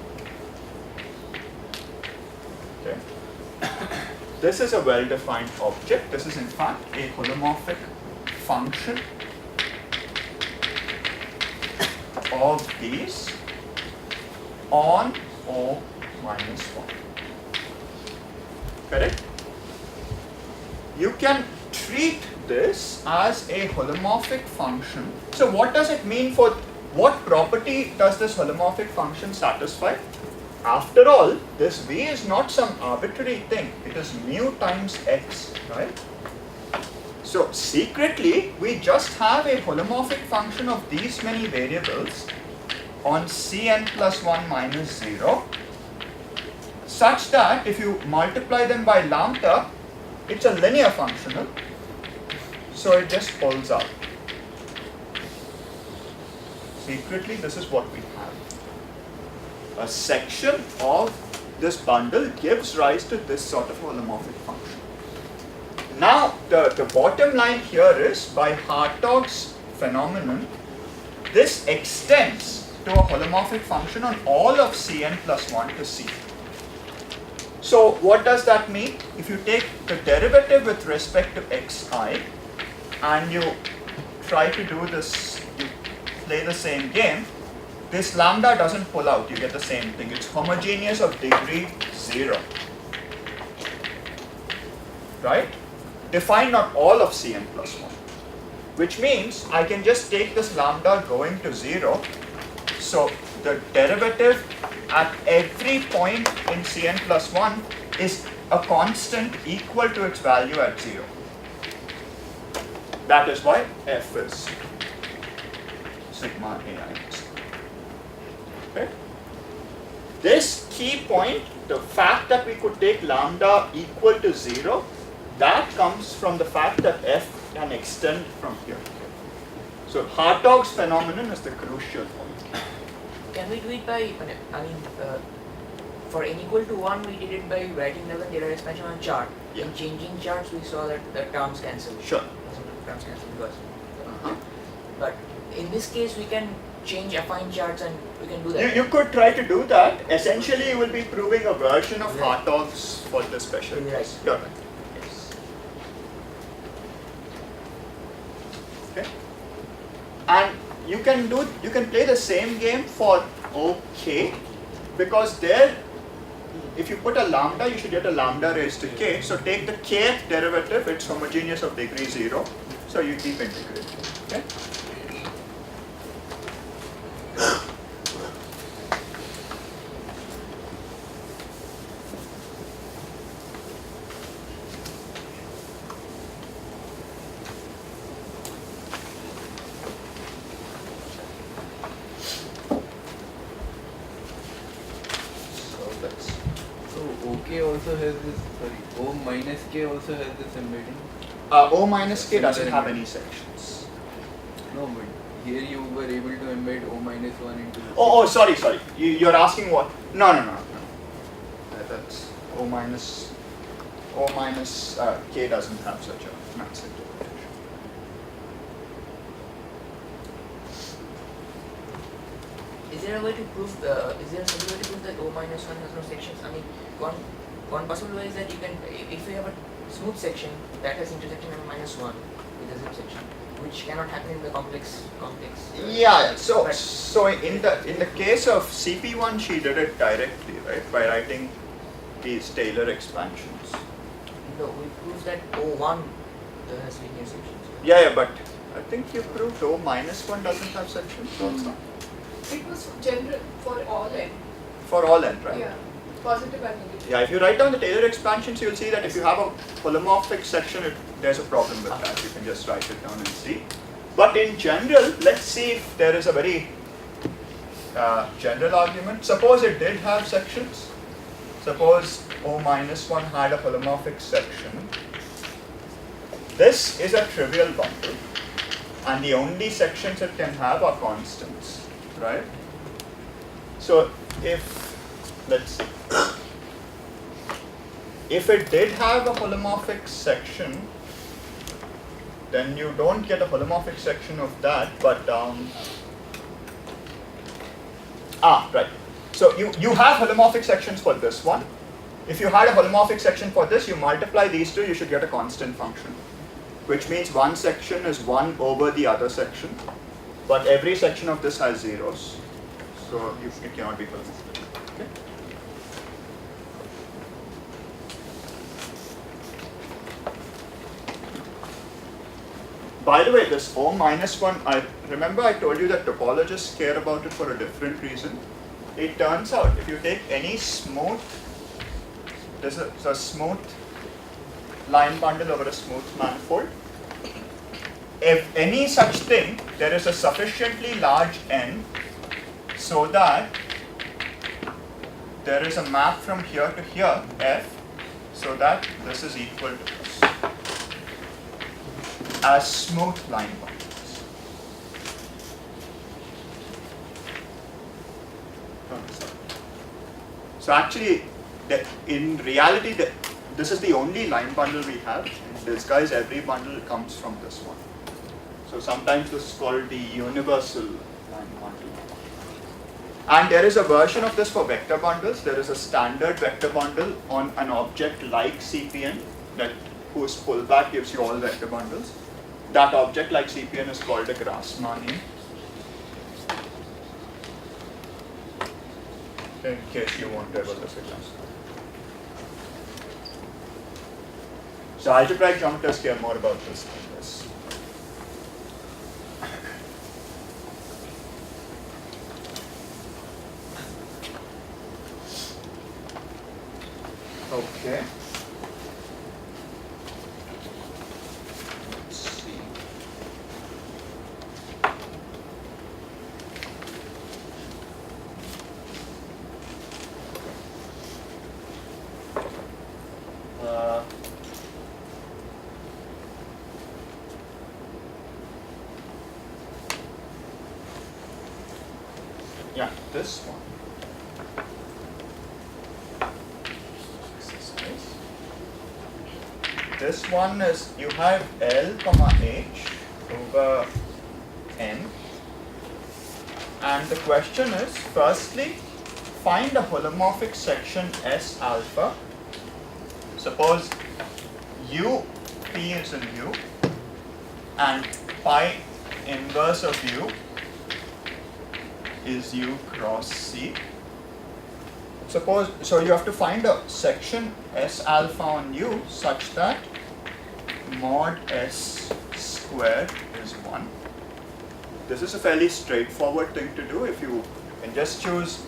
Okay. This is a well-defined object. This is in fact a holomorphic function of these on O minus 1. Correct? You can treat this as a holomorphic function. So what does it mean for, what property does this holomorphic function satisfy? After all, this V is not some arbitrary thing. It is mu times x, right? So secretly, we just have a holomorphic function of these many variables on Cn plus 1 minus 0, such that if you multiply them by lambda, it's a linear functional. So it just pulls out. Secretly, this is what we have. A section of this bundle gives rise to this sort of holomorphic function. Now, the bottom line here is, by Hartog's phenomenon, this extends to a holomorphic function on all of Cn plus 1 to C. So what does that mean? If you take the derivative with respect to xi, and you try to do this, you play the same game, this lambda doesn't pull out, you get the same thing. It's homogeneous of degree 0. Right? Define not all of Cn plus 1. Which means I can just take this lambda going to 0. So the derivative at every point in Cn plus 1 is a constant equal to its value at 0. That is why f is sigma ai. Okay? This key point the fact that we could take lambda equal to 0, that comes from the fact that f can extend from here to here. So Hartog's phenomenon is the crucial point. Can we do it by, for n equal to 1, we did it by writing down the Taylor expansion on chart. Yeah. In changing charts, we saw that the terms cancel. Sure. Terms cancel because. But in this case, we can change affine charts and we can do that. You could try to do that. Essentially, you will be proving a version of Hartog's for the special case. Right. You're right. Yes. Okay. And you can play the same game for OK, because there, if you put a lambda, you should get a lambda raised to k. So take the kth derivative, it's homogeneous of degree 0. So you keep integrating. Okay. OK also has this, O minus K also has this embedding. O minus k doesn't have any sections. No, but here you were able to embed O minus 1 into this. Oh, sorry. You're asking what? No. That's O minus k doesn't have such a massive interpretation. Is there a way to prove? Is there some way to prove that O minus 1 has no sections? One possible way is that you can, if you have a smooth section that has intersection of minus 1 with a zip section, which cannot happen in the complex. Yeah. So in the case of CP1, she did it directly, right, by writing these Taylor expansions. No, we proved that O1 has linear sections. Yeah, but I think you proved O minus 1 doesn't have sections also. It was general for all n. For all n, right? Yeah. Positive and negative. Yeah, if you write down the Taylor expansions, you'll see that if you have a holomorphic section, there's a problem with that. You can just write it down and see. But in general, let's see if there is a very general argument. Suppose it did have sections. Suppose O minus 1 had a holomorphic section. This is a trivial bundle, and the only sections it can have are constants, right? So let's see. If it did have a holomorphic section, then you don't get a holomorphic section of that, but right. So you have holomorphic sections for this one. If you had a holomorphic section for this, you multiply these two, you should get a constant function, which means one section is 1 over the other section, but every section of this has zeros, so it cannot be holomorphic. Okay. By the way, this O minus 1, I remember I told you that topologists care about it for a different reason. It turns out if you take any smooth, this is a smooth line bundle over a smooth manifold, if any such thing, there is a sufficiently large n so that there is a map from here to here, f, so that this is equal to this, as smooth line bundles. So actually, in reality, this is the only line bundle we have. In disguise, every bundle comes from this one. So sometimes this is called the universal line bundle. And there is a version of this for vector bundles. There is a standard vector bundle on an object like CPN whose pullback gives you all vector bundles. That object like CPN is called a Grassmannian. In case you won't ever look at that. So algebraic geometers care more about this than this. Okay. Let's see. Yeah, this one. This one is, you have L comma H over N, and the question is, firstly, find a holomorphic section S alpha. Suppose U, P is in U, and pi inverse of U is U cross C. Suppose, so you have to find a section S alpha on U such that mod S squared is 1. This is a fairly straightforward thing to do. If you can just choose,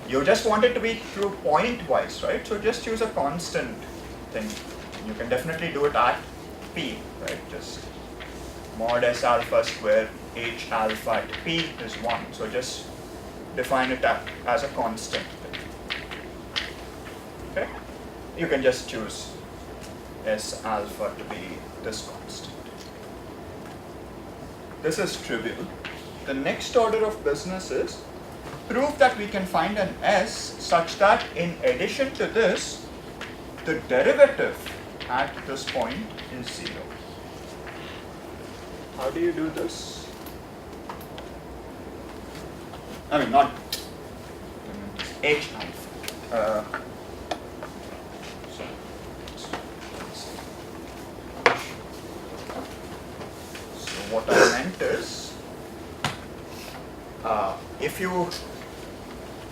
you just want it to be true point-wise, right? So just choose a constant thing. You can definitely do it at P, right? Just mod S alpha square H alpha at P is 1. So just define it as a constant. Okay? You can just choose S alpha to be this constant. This is trivial. The next order of business is prove that we can find an S such that in addition to this, the derivative at this point is 0. How do you do this? I mean, not H alpha. So what I meant is, if you,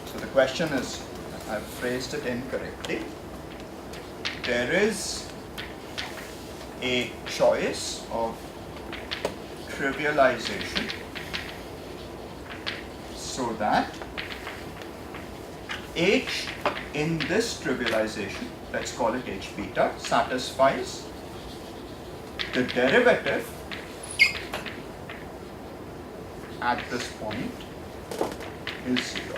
so the question is, I've phrased it incorrectly. There is a choice of trivialization so that H in this trivialization, let's call it H beta, satisfies the derivative at this point is 0.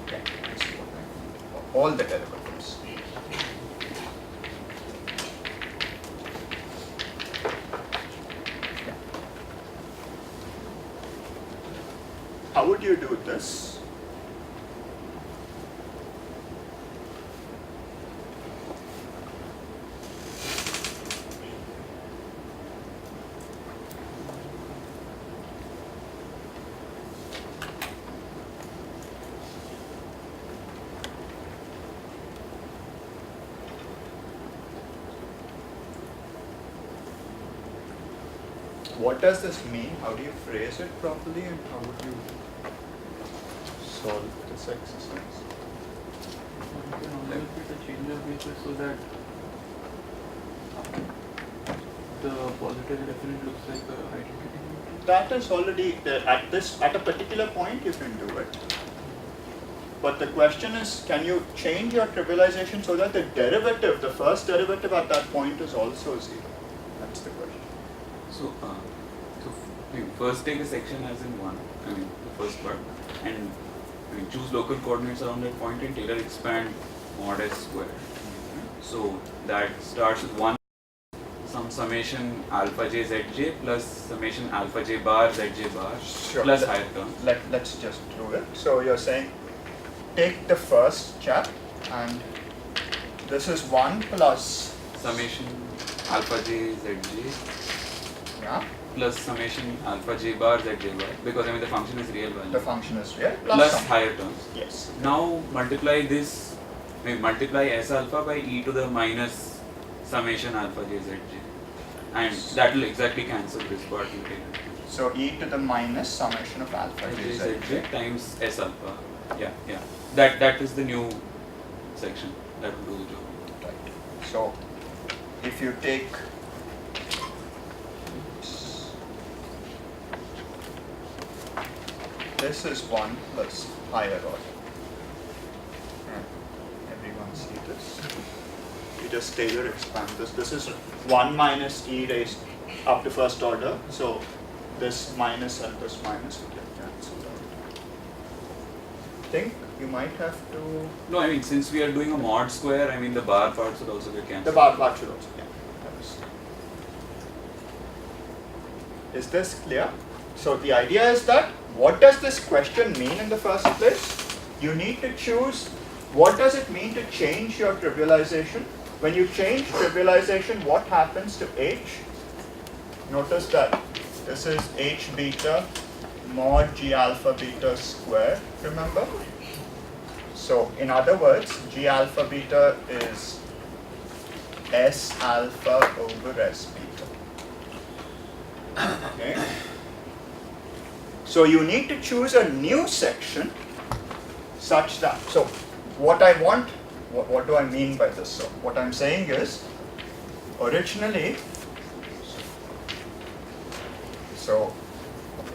Okay, this is what I mean. All the derivatives. Yeah. How would you do this? What does this mean? How do you phrase it properly, and how would you solve this exercise? You can always get a change of basis so that the positive definite looks like the identity. That is already there. At a particular point you can do it. But the question is, can you change your trivialization so that the derivative, the first derivative at that point is also 0? That's the question. So, first take a section as in 1, I mean the first part, and choose local coordinates around that point and Taylor expand mod S square. So that starts with 1 some summation alpha j zj plus summation alpha j bar zj bar plus higher term. Let's just do it. So you're saying take the first chap, and this is 1 plus summation alpha j zj, yeah, plus summation alpha j bar zj bar, because I mean the function is real value. The function is real plus some higher terms. Yes. Now multiply this, multiply s alpha by e to the minus summation alpha j zj, and that will exactly cancel this part in Taylor. So e to the minus summation of alpha j zj times s alpha. Yeah. That is the new section that will do the job. Right. So if you take this is 1 plus higher order. Everyone see this? You just Taylor expand this. This is 1 minus e raised up to first order. So this minus and this minus will get cancelled out. I think you might have to. No, I mean since we are doing a mod square, I mean the bar part should also get cancelled. The bar part should also, yeah. Is this clear? So the idea is that, what does this question mean in the first place? You need to choose, what does it mean to change your trivialization? When you change trivialization, what happens to H? Notice that this is H beta mod G alpha beta squared, remember? So in other words, G alpha beta is S alpha over S beta. Okay. So you need to choose a new section such that, so what I want, what do I mean by this? So what I'm saying is, originally, so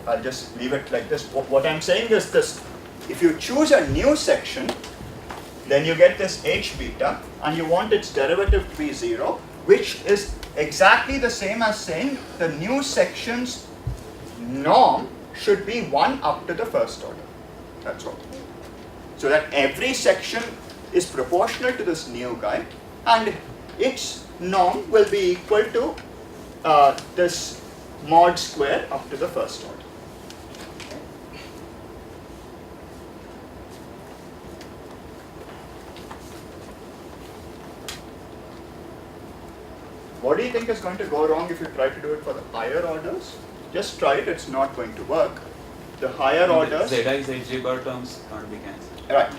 I'll just leave it like this. What I'm saying is this: if you choose a new section, then you get this H beta, and you want its derivative to be 0, which is exactly the same as saying the new section's norm should be 1 up to the first order. That's all. So that every section is proportional to this new guy, and its norm will be equal to this mod square up to the first order. What do you think is going to go wrong if you try to do it for the higher orders? Just try it, it's not going to work. The higher orders... Zi, Zj bar terms can't be cancelled. Right.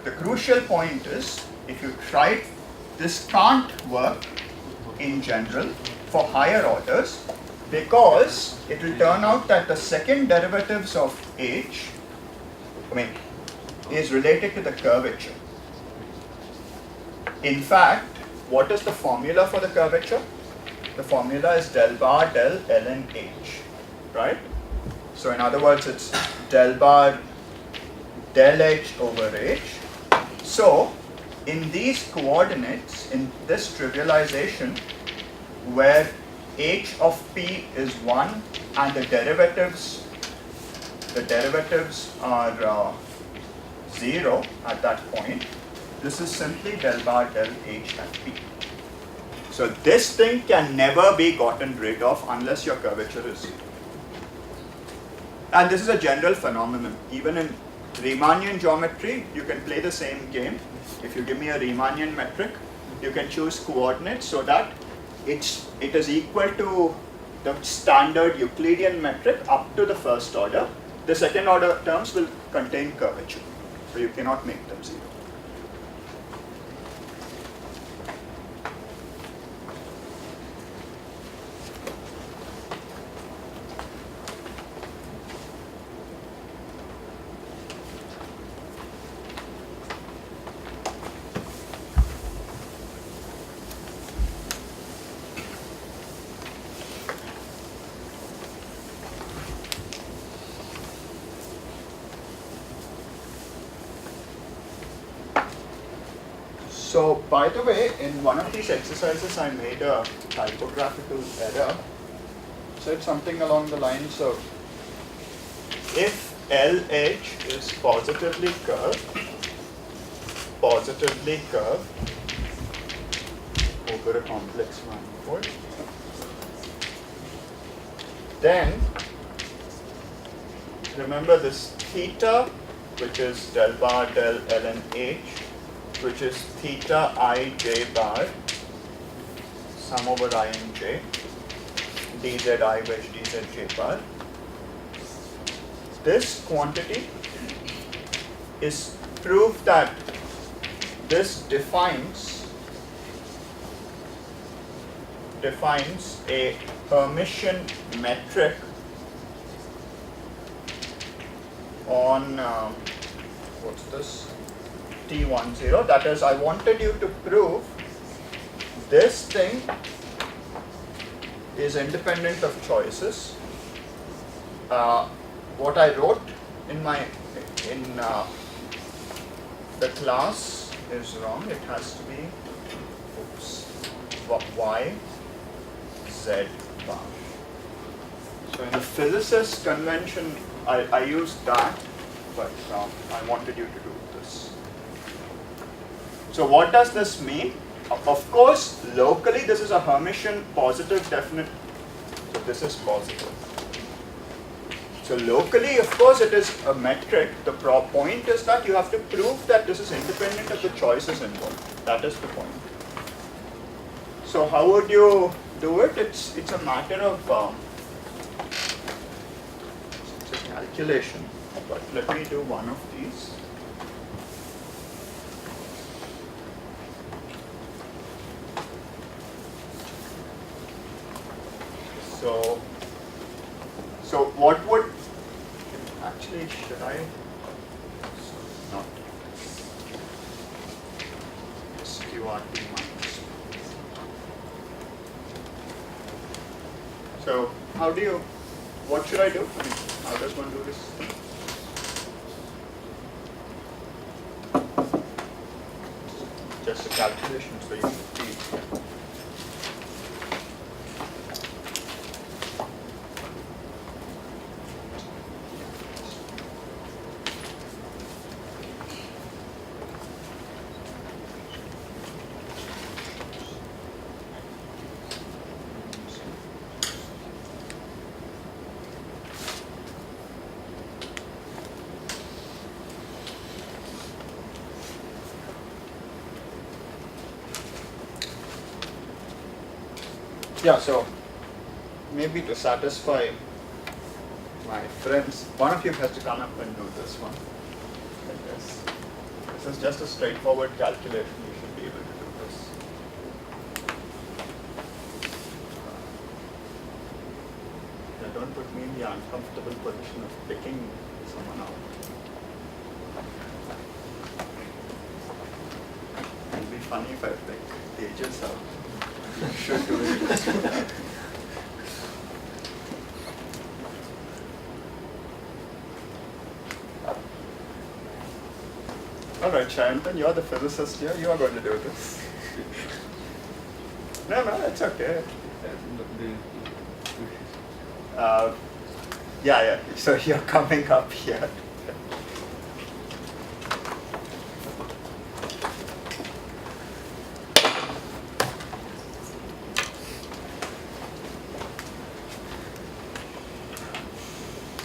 The crucial point is, if you try it, this can't work in general for higher orders, because it will turn out that the second derivatives of H, is related to the curvature. In fact, what is the formula for the curvature? The formula is del bar del ln H, right? So in other words, it's del bar del H over H. So in these coordinates, in this trivialization, where H of P is 1 and the derivatives are 0 at that point, this is simply del bar del H and P. So this thing can never be gotten rid of unless your curvature is 0. And this is a general phenomenon. Even in Riemannian geometry, you can play the same game. If you give me a Riemannian metric, you can choose coordinates so that it is equal to the standard Euclidean metric up to the first order. The second order terms will contain curvature, so you cannot make them 0. So, by the way, in one of these exercises I made a typographical error. Said something along the lines of, if LH is positively curved over a complex manifold, then remember this theta, which is del bar del ln H, which is theta I j bar, sum over I and j, dz I wedge dz j bar. This quantity is proof that this defines a Hermitian metric on what's this? T10. That is, I wanted you to prove this thing is independent of choices. What I wrote in the class is wrong. It has to be y z bar. So in the physicist convention, I used that, but I wanted you to do this. So what does this mean? Of course, locally this is a Hermitian positive definite. So this is positive. So locally, of course, it is a metric. The point is that you have to prove that this is independent of the choices involved. That is the point. So how would you do it? It's a matter of it's a calculation. But let me do one of these. So what would actually should I not SQRT minus. So how do you? What should I do? I mean, how does one do this thing? Just a calculation, so you see. Yeah, so maybe to satisfy my friends, one of you has to come up and do this one. Like this. This is just a straightforward calculation. You should be able to do this. Yeah, don't put me in the uncomfortable position of picking someone out. It'll be funny if I pick pages out. Should do it. All right, Shannon, you're the physicist here. You are going to do this. No, it's okay. Yeah. So you're coming up here.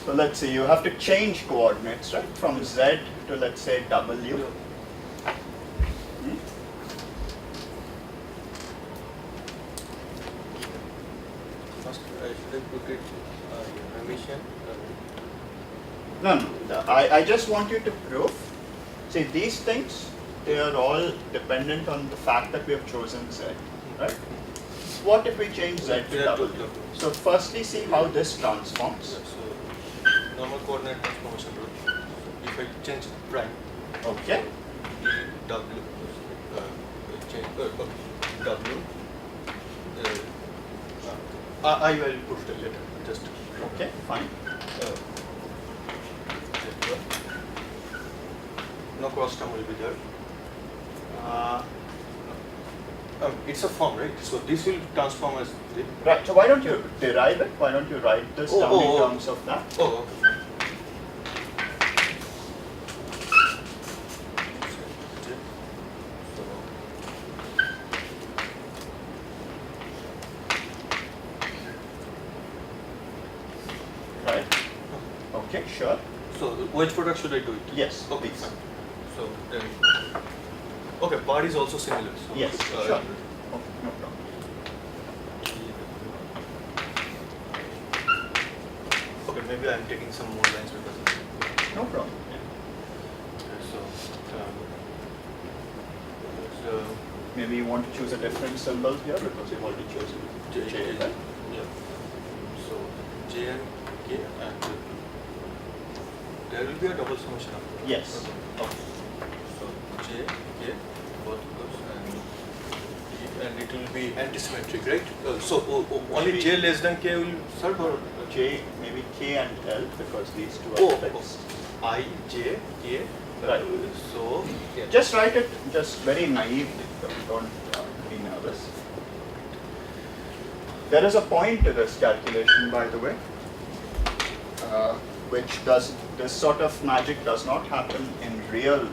So let's say you have to change coordinates, right? From Z to, let's say, W. First, should I put it emission? No. I just want you to prove. See, these things, they are all dependent on the fact that we have chosen Z, right? What if we change Z to W? So firstly, see how this transforms. Normal coordinate transformation rule. If I change prime, Okay. W, change W. I will put it later. Just Okay, fine. no cross term will be there. It's a form, right? So this will transform as the. Right, so why don't you derive it? Why don't you write this down in terms of that? Oh, okay. Right? Okay, sure. So wedge product should I do it? Yes, Okay, please. fine. So then, okay, part is also similar. So, Yes, sure. Okay, no problem. Okay, maybe I'm taking some more lines because of it. No problem. Okay, so Maybe you want to choose a different symbol here because you've already chosen J, right? yeah. So J and K and there will be a double summation after. Yes. Okay. So J, K, both those and it will be antisymmetric, right? So only J less than K will serve or J, maybe K and L because these two are fixed. I, J, K. Right. So yeah. Just write it just very naively. Don't be nervous. There is a point to this calculation, by the way, which does this sort of magic does not happen in real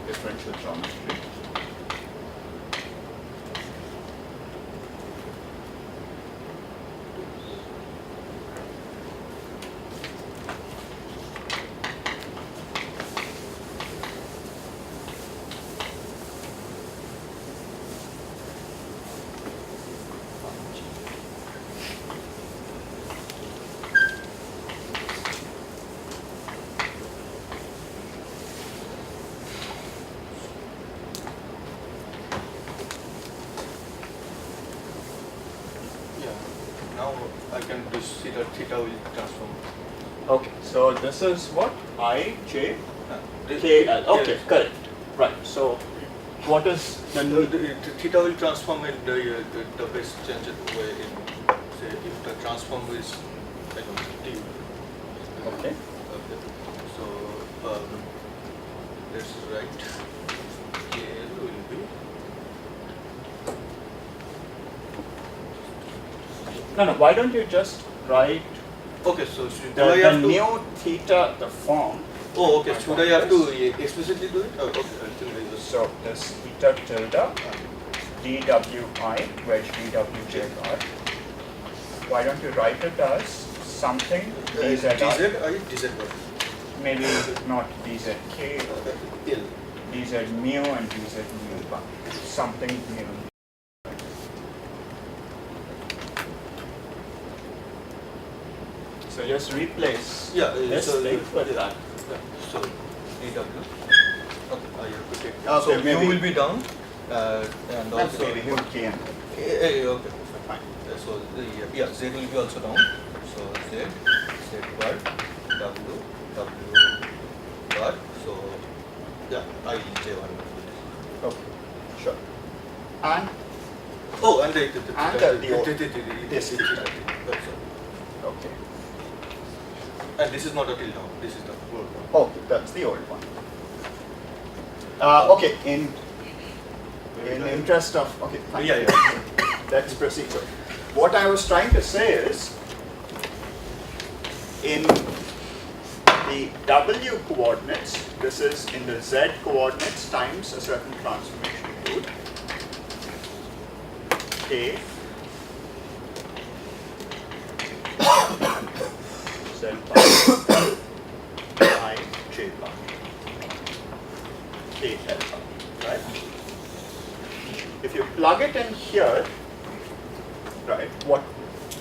differential geometry. now I can do theta will transform. Okay, so this is what? I, J, This- K, L. Okay, yes. correct. Right, so what is The the theta will transform in the base change it way in, say, if the transform is, I don't know, T. Okay. Okay. So, let's write KL will be, No, why don't you just write okay, so should the, do I the have to, new theta, the form? oh, okay, should I have to explicitly do it? Oh, okay, I think I just, So this theta tilde dwi wedge dwj bar. Why don't you write it as something dz, DZ what? maybe not dzk, L. dz mu and dz mu bar, something mu. So just replace Yeah, this so, thing with yeah. that. Yeah, so AW. Okay, I have to take. Okay, So maybe- U will be down, and also Maybe mu k and okay, fine. so yeah, Z will be also down. So Z bar, W bar. So yeah, I J1. Okay, sure. And Oh, and the this is okay. And this is not a till now. This is the old one. Okay, that's the old one. Okay, in interest of okay, fine. Yeah. Let's proceed. So, what I was trying to say is, in the W coordinates, this is in the Z coordinates times a certain transformation rule. K Z bar I J bar K L bar, right? If you plug it in here, right, what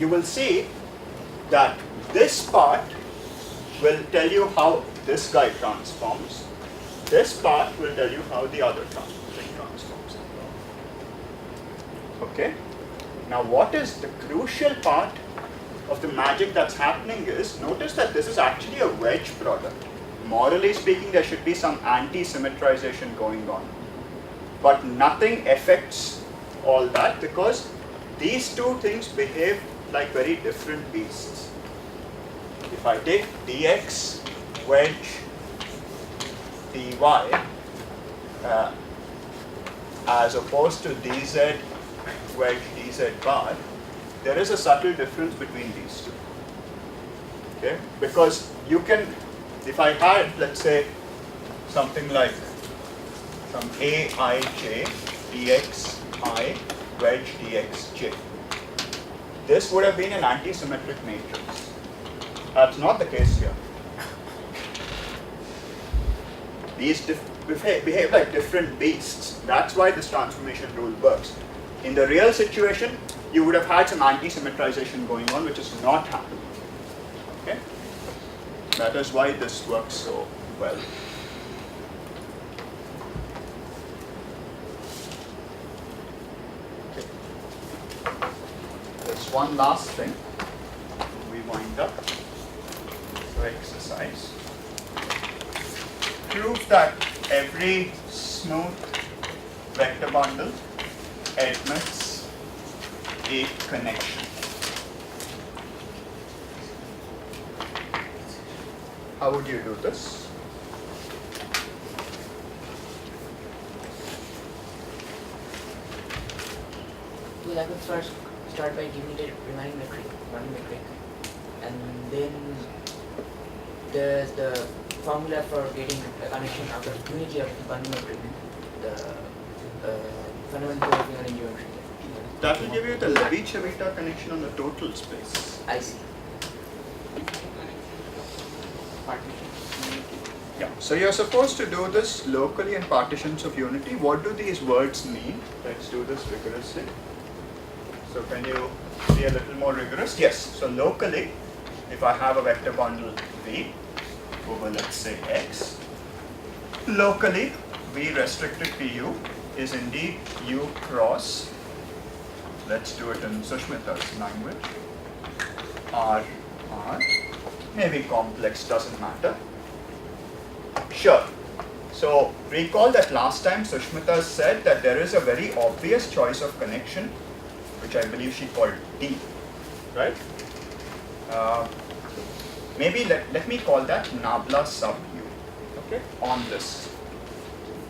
you will see that this part will tell you how this guy transforms. This part will tell you how the other thing transforms. Okay? Now what is the crucial part of the magic that's happening is, notice that this is actually a wedge product. Morally speaking, there should be some anti-symmetrization going on. But nothing affects all that because these two things behave like very different beasts. If I take dx wedge dy as opposed to dz wedge dz bar, there is a subtle difference between these two. Okay? Because you can, if I had, let's say, something like some aij dxi wedge dxj, this would have been an anti-symmetric matrix. That's not the case here. These behave like different beasts. That's why this transformation rule works. In the real situation, you would have had some anti-symmetrization going on, which is not happening. Okay? That is why this works so well. Okay. There's one last thing. We wind up. So exercise. Prove that every smooth vector bundle admits a connection. How would you do this? Well, I would first start by giving it a Riemann metric, and then there's the formula for getting a connection out of unity of the bundle metric, the fundamental coordinate in geometry. That will give you the Levi-Civita connection on the total space. I see. Yeah. So you're supposed to do this locally in partitions of unity. What do these words mean? Let's do this rigorously. So can you be a little more rigorous? Yes. So locally, if I have a vector bundle V over, let's say, X, locally, V restricted to U is indeed U cross, let's do it in Sushmita's language, R, R, maybe complex, doesn't matter. Sure. So recall that last time Sushmita said that there is a very obvious choice of connection, which I believe she called D, right? Maybe let me call that nabla sub U, okay, on this.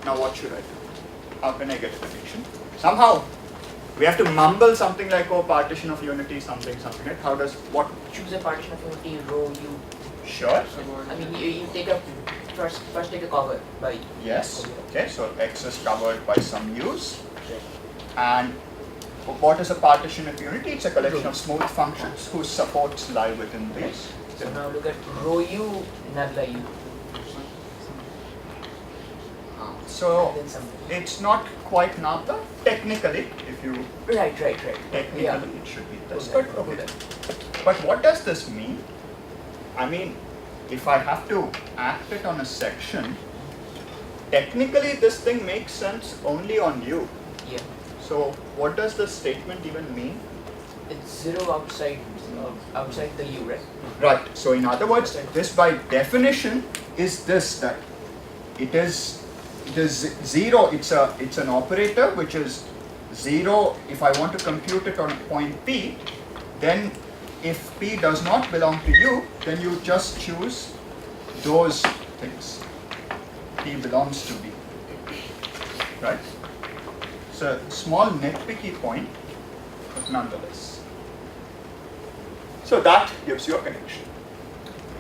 Now what should I do? How can I get a connection? Somehow we have to mumble something like, oh, partition of unity, something, right? How does, what? Choose a partition of unity, row U. Sure. I mean, you take a, first take a cover by. Yes, okay, so X is covered by some U's. And what is a partition of unity? It's a collection of smooth functions whose supports lie within these. So now look at row U, nabla U. So And then something. it's not quite nabla, technically, if you, Right. technically Yeah. it should be this. Okay. But, okay. But what does this mean? I mean, if I have to act it on a section, technically this thing makes sense only on U. Yeah. So what does this statement even mean? It's zero outside the U, right? Right. So in other words, this by definition is this, that it is zero. It's an operator which is zero. If I want to compute it on point P, then if P does not belong to U, then you just choose those things. P belongs to B. Right? It's a small nitpicky point, but nonetheless. So that gives you a connection.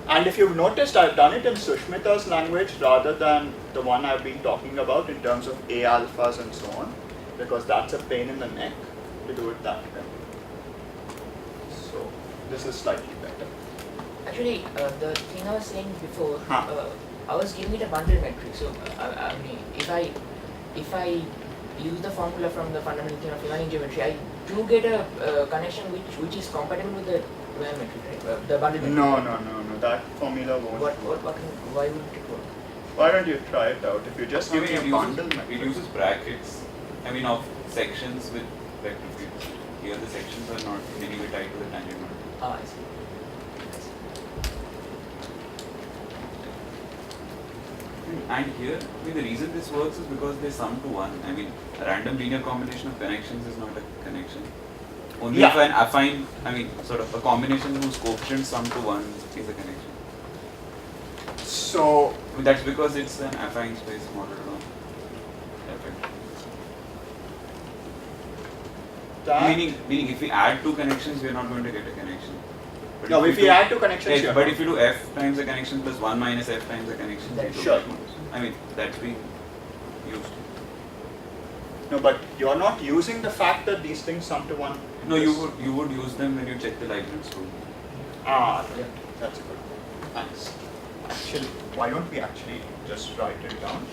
And if you've noticed, I've done it in Sushmita's language rather than the one I've been talking about in terms of A alphas and so on, because that's a pain in the neck to do it that way. So this is slightly better. Actually, the thing I was saying before, Huh. I was giving it a bundle metric. So I mean, if I use the formula from the fundamental theorem of inline geometry, I do get a connection which is compatible with the Dwyer metric, right? The bundle metric. No. That formula won't. Why wouldn't it work? Why don't you try it out? If you just give me a bundle it metric. uses brackets, I mean, of sections with vector fields. Here the sections are not in any way tied to the tangent model. Ah, I see. And here, I mean, the reason this works is because they sum to 1. I mean, a random linear combination of connections is not a connection. Only Yeah. if an affine, I mean, sort of a combination whose coefficients sum to 1 is a connection. So I mean, that's because it's an affine space modeled on Fn. that, Meaning, if we add two connections, we are not going to get a connection. But no, if we do- add two connections, Yes, you're but not. if you do f times a connection plus 1 minus f times a connection, That's we do sure. that. I mean, that's being used. No, but you're not using the fact that these things sum to one. No, you would use them when you check the Leibniz rule. Ah, yeah, that's a good point. Thanks. Actually, why don't we actually just write it down?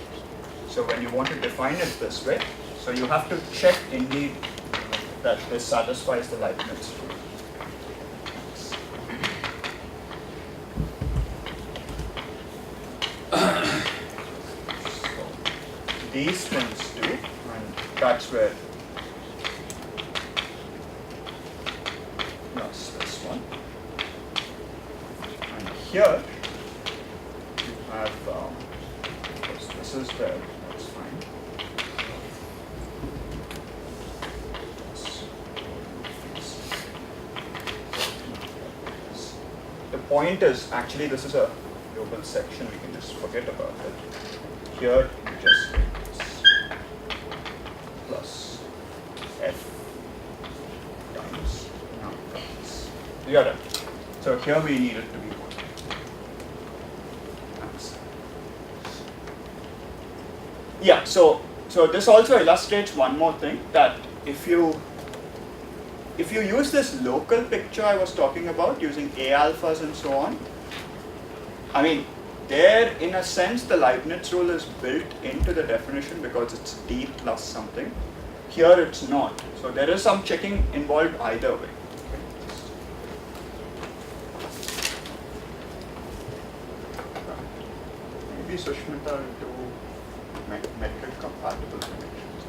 So when you want to define it this way, so you have to check indeed that this satisfies the Leibniz rule. Thanks. So these things do, and that's where. Yes, this one. And here you have, of course, this is there, that's fine. The point is, actually this is a global section, we can just forget about it. Here you just say this plus f times now times. You got it. So here we need it to be 1. Thanks. Yeah, so this also illustrates one more thing, that if you use this local picture I was talking about using A alphas and so on, I mean, there in a sense the Leibniz rule is built into the definition because it's D plus something. Here it's not. So there is some checking involved either way. Maybe Sushmita will do metric compatible connections.